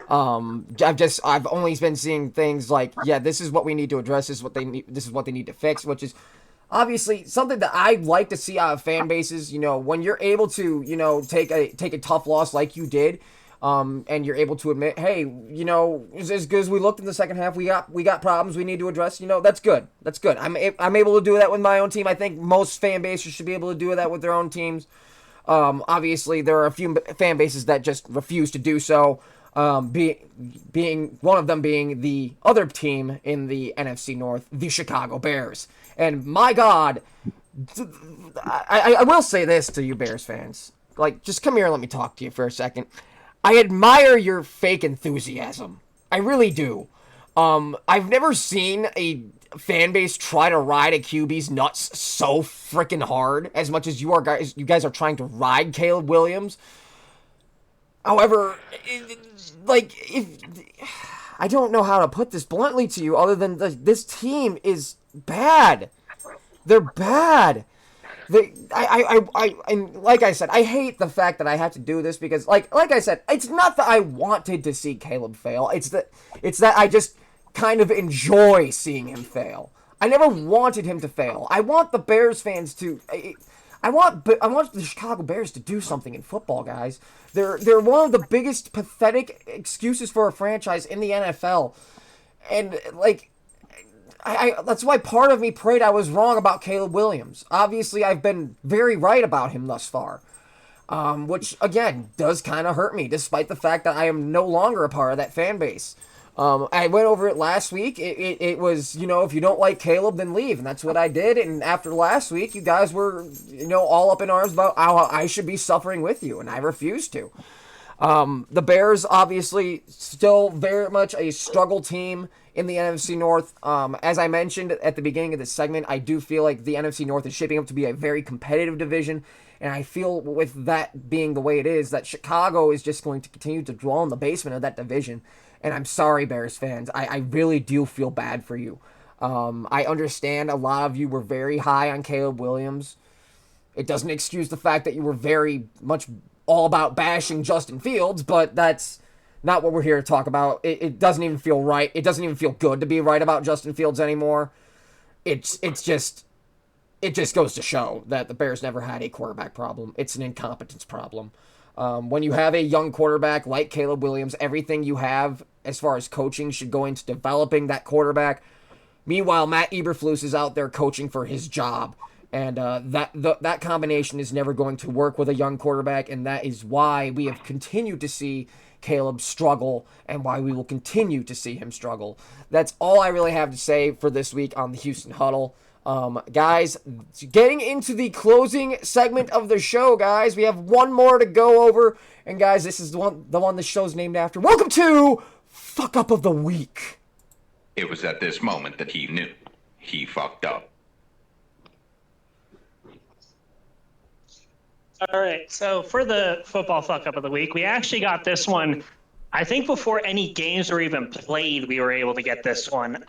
I've only been seeing things like, yeah, this is what we need to address, this is what they need to fix, which is obviously something that I like to see out of fan bases. When you're able to, take a tough loss like you did, and you're able to admit, hey, as good as we looked in the second half, we got problems we need to address. That's good. That's good. I'm able to do that with my own team. I think most fan bases should be able to do that with their own teams. Obviously, there are a few fan bases that just refuse to do so. Being one of them being the other team in the NFC North, the Chicago Bears. And my God, I will say this to you Bears fans. Like, just come here and let me talk to you for a second. I admire your fake enthusiasm. I really do. I've never seen a fan base try to ride a QB's nuts so freaking hard as much as you guys are trying to ride Caleb Williams. However, I don't know how to put this bluntly to you other than this team is bad. They're bad. And like I said, I hate the fact that I have to do this because, like I said, it's not that I wanted to see Caleb fail. It's that I just kind of enjoy seeing him fail. I never wanted him to fail. I want the Bears fans to. I want the Chicago Bears to do something in football, guys. They're one of the biggest pathetic excuses for a franchise in the NFL. And, like, I that's why part of me prayed I was wrong about Caleb Williams. Obviously, I've been very right about him thus far. Which, again, does kind of hurt me, despite the fact that I am no longer a part of that fan base. I went over it last week. It was, if you don't like Caleb, then leave. And that's what I did. And after last week, you guys were, all up in arms about how I should be suffering with you. And I refused to. The Bears, obviously, still very much a struggle team in the NFC North. As I mentioned at the beginning of this segment, I do feel like the NFC North is shaping up to be a very competitive division. And I feel with that being the way it is, that Chicago is just going to continue to dwell in the basement of that division. And I'm sorry, Bears fans. I really do feel bad for you. I understand a lot of you were very high on Caleb Williams. It doesn't excuse the fact that you were very much all about bashing Justin Fields, but that's not what we're here to talk about. It doesn't even feel right. It doesn't even feel good to be right about Justin Fields anymore. It just goes to show that the Bears never had a quarterback problem. It's an incompetence problem. When you have a young quarterback like Caleb Williams, everything you have as far as coaching should go into developing that quarterback. Meanwhile, Matt Eberflus is out there coaching for his job. And that combination is never going to work with a young quarterback, and that is why we have continued to see Caleb struggle and why we will continue to see him struggle. That's all I really have to say for this week on the Houston Huddle. Guys, getting into the closing segment of the show, guys. We have one more to go over. And, guys, this is the one the show's named after. Welcome to Fuck Up of the Week. It was at this moment that he knew he fucked up. All right, so for the football fuck up of the week, we actually got this one. I think before any games were even played, we were able to get this one.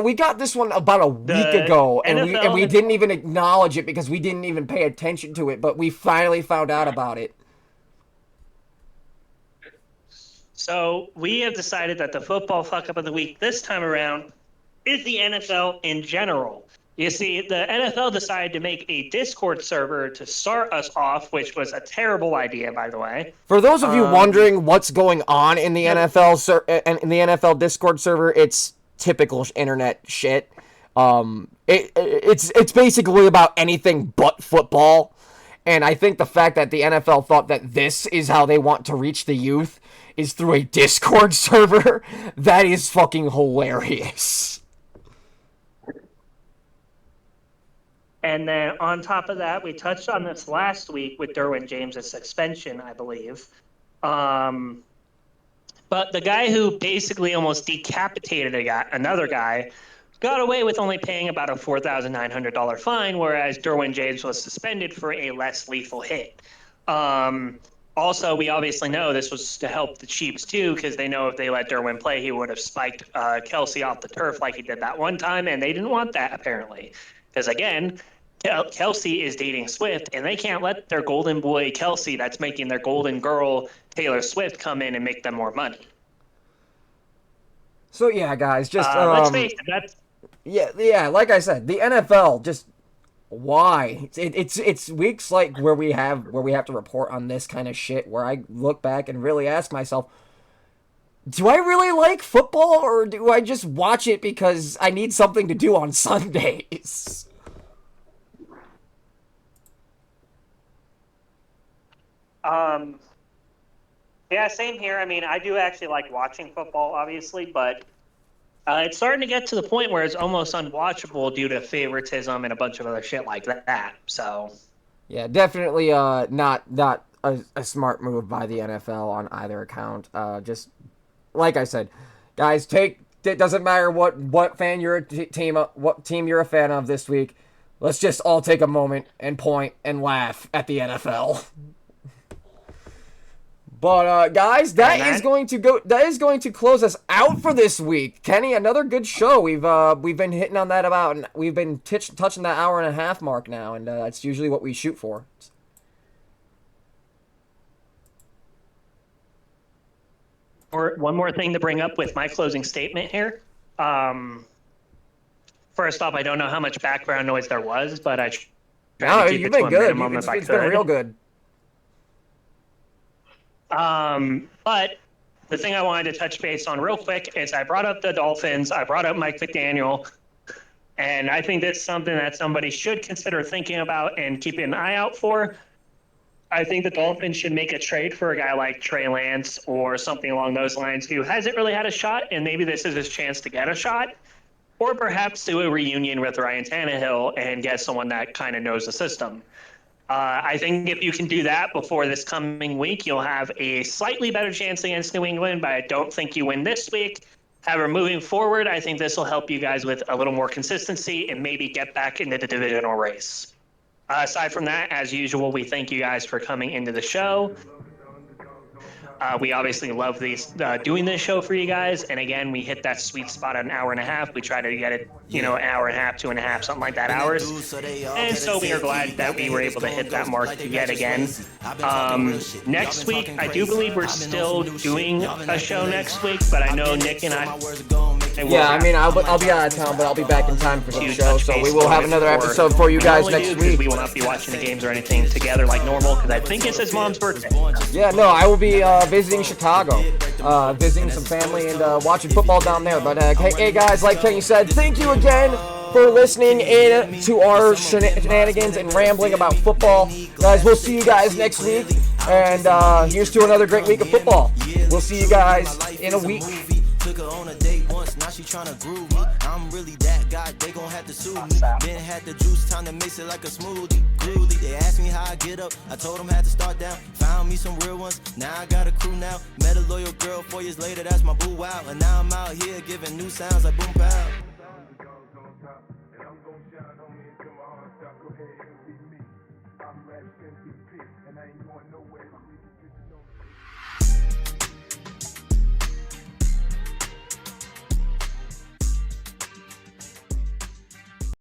We got this one about a week ago, and NFL we didn't even acknowledge it because we didn't even pay attention to it, but we finally found out about it. So we have decided that the football fuck up of the week this time around is the NFL in general. You see, the NFL decided to make a Discord server to start us off, which was a terrible idea, by the way. For those of you wondering what's going on in the NFL Discord server, it's typical internet shit. It's basically about anything but football. And I think the fact that the NFL thought that this is how they want to reach the youth is through a Discord server, that is fucking hilarious. And then on top of that, we touched on this last week with Derwin James' suspension, I believe. But the guy who basically almost decapitated another guy got away with only paying about a $4,900 fine, whereas Derwin James was suspended for a less lethal hit. Also, we obviously know this was to help the Chiefs too, because they know if they let Derwin play, he would have spiked Kelsey off the turf like he did that one time, and they didn't want that apparently. Because again, Kelsey is dating Swift, and they can't let their golden boy Kelsey, that's making their golden girl Taylor Swift, come in and make them more money. So yeah, guys, just let's face it. That's yeah. Like I said, the NFL just why it's weeks like where we have to report on this kind of shit, where I look back and really ask myself, do I really like football, or do I just watch it because I need something to do on Sundays? Yeah, same here. I mean, I do actually like watching football, obviously, but it's starting to get to the point where it's almost unwatchable due to favoritism and a bunch of other shit like that. So, yeah, definitely not a smart move by the NFL on either account. Just like I said, guys, it doesn't matter what fan you're what team you're a fan of this week. Let's just all take a moment and point and laugh at the NFL. But guys, that is going to close us out for this week. Kenny, another good show. We've been hitting on that and we've been touching that hour and a half mark now, and that's usually what we shoot for. Or one more thing to bring up with my closing statement here. First off, I don't know how much background noise there was, but I tried to keep it to a minimum if I could. It's been real good. But the thing I wanted to touch base on real quick is I brought up the Dolphins, I brought up Mike McDaniel, and I think that's something that somebody should consider thinking about and keeping an eye out for. I think the Dolphins should make a trade for a guy like Trey Lance or something along those lines who hasn't really had a shot, and maybe this is his chance to get a shot. Or perhaps do a reunion with Ryan Tannehill and get someone that kind of knows the system. I think if you can do that before this coming week, you'll have a slightly better chance against New England, but I don't think you win this week. However, moving forward, I think this will help you guys with a little more consistency and maybe get back into the divisional race. Aside from that, as usual, we thank you guys for coming into the show. We obviously love doing this show for you guys. And again, we hit that sweet spot at an hour and a half. We try to get it, an hour and a half, 2.5, something like that hours. And so we are glad that we were able to hit that mark yet again. Next week, I do believe we're still doing a show next week, but I know Nick and I. Yeah, I mean, I'll be out of town, but I'll be back in time for the show, so we will have another episode for you guys next week. We will not be watching the games or anything together like normal, because I think it's his mom's birthday. Yeah, no, I will be visiting Chicago, visiting some family and watching football down there. But hey guys, like Kenny said, thank you again for listening in to our shenanigans and rambling about football. Guys, we'll see you guys next week, and here's to another great week of football. We'll see you guys in a week. Took her on a date once, now she tryna groove me. I'm really that guy, they gon' have to sue me. Then had the juice, time to mix it like a smoothie. Groovy, they asked me how I get up, I told them had to start down. Found me some real ones, now I got a crew now. Met a loyal girl 4 years later, that's my boo wow. And now I'm out here giving new sounds like boom pow. I'm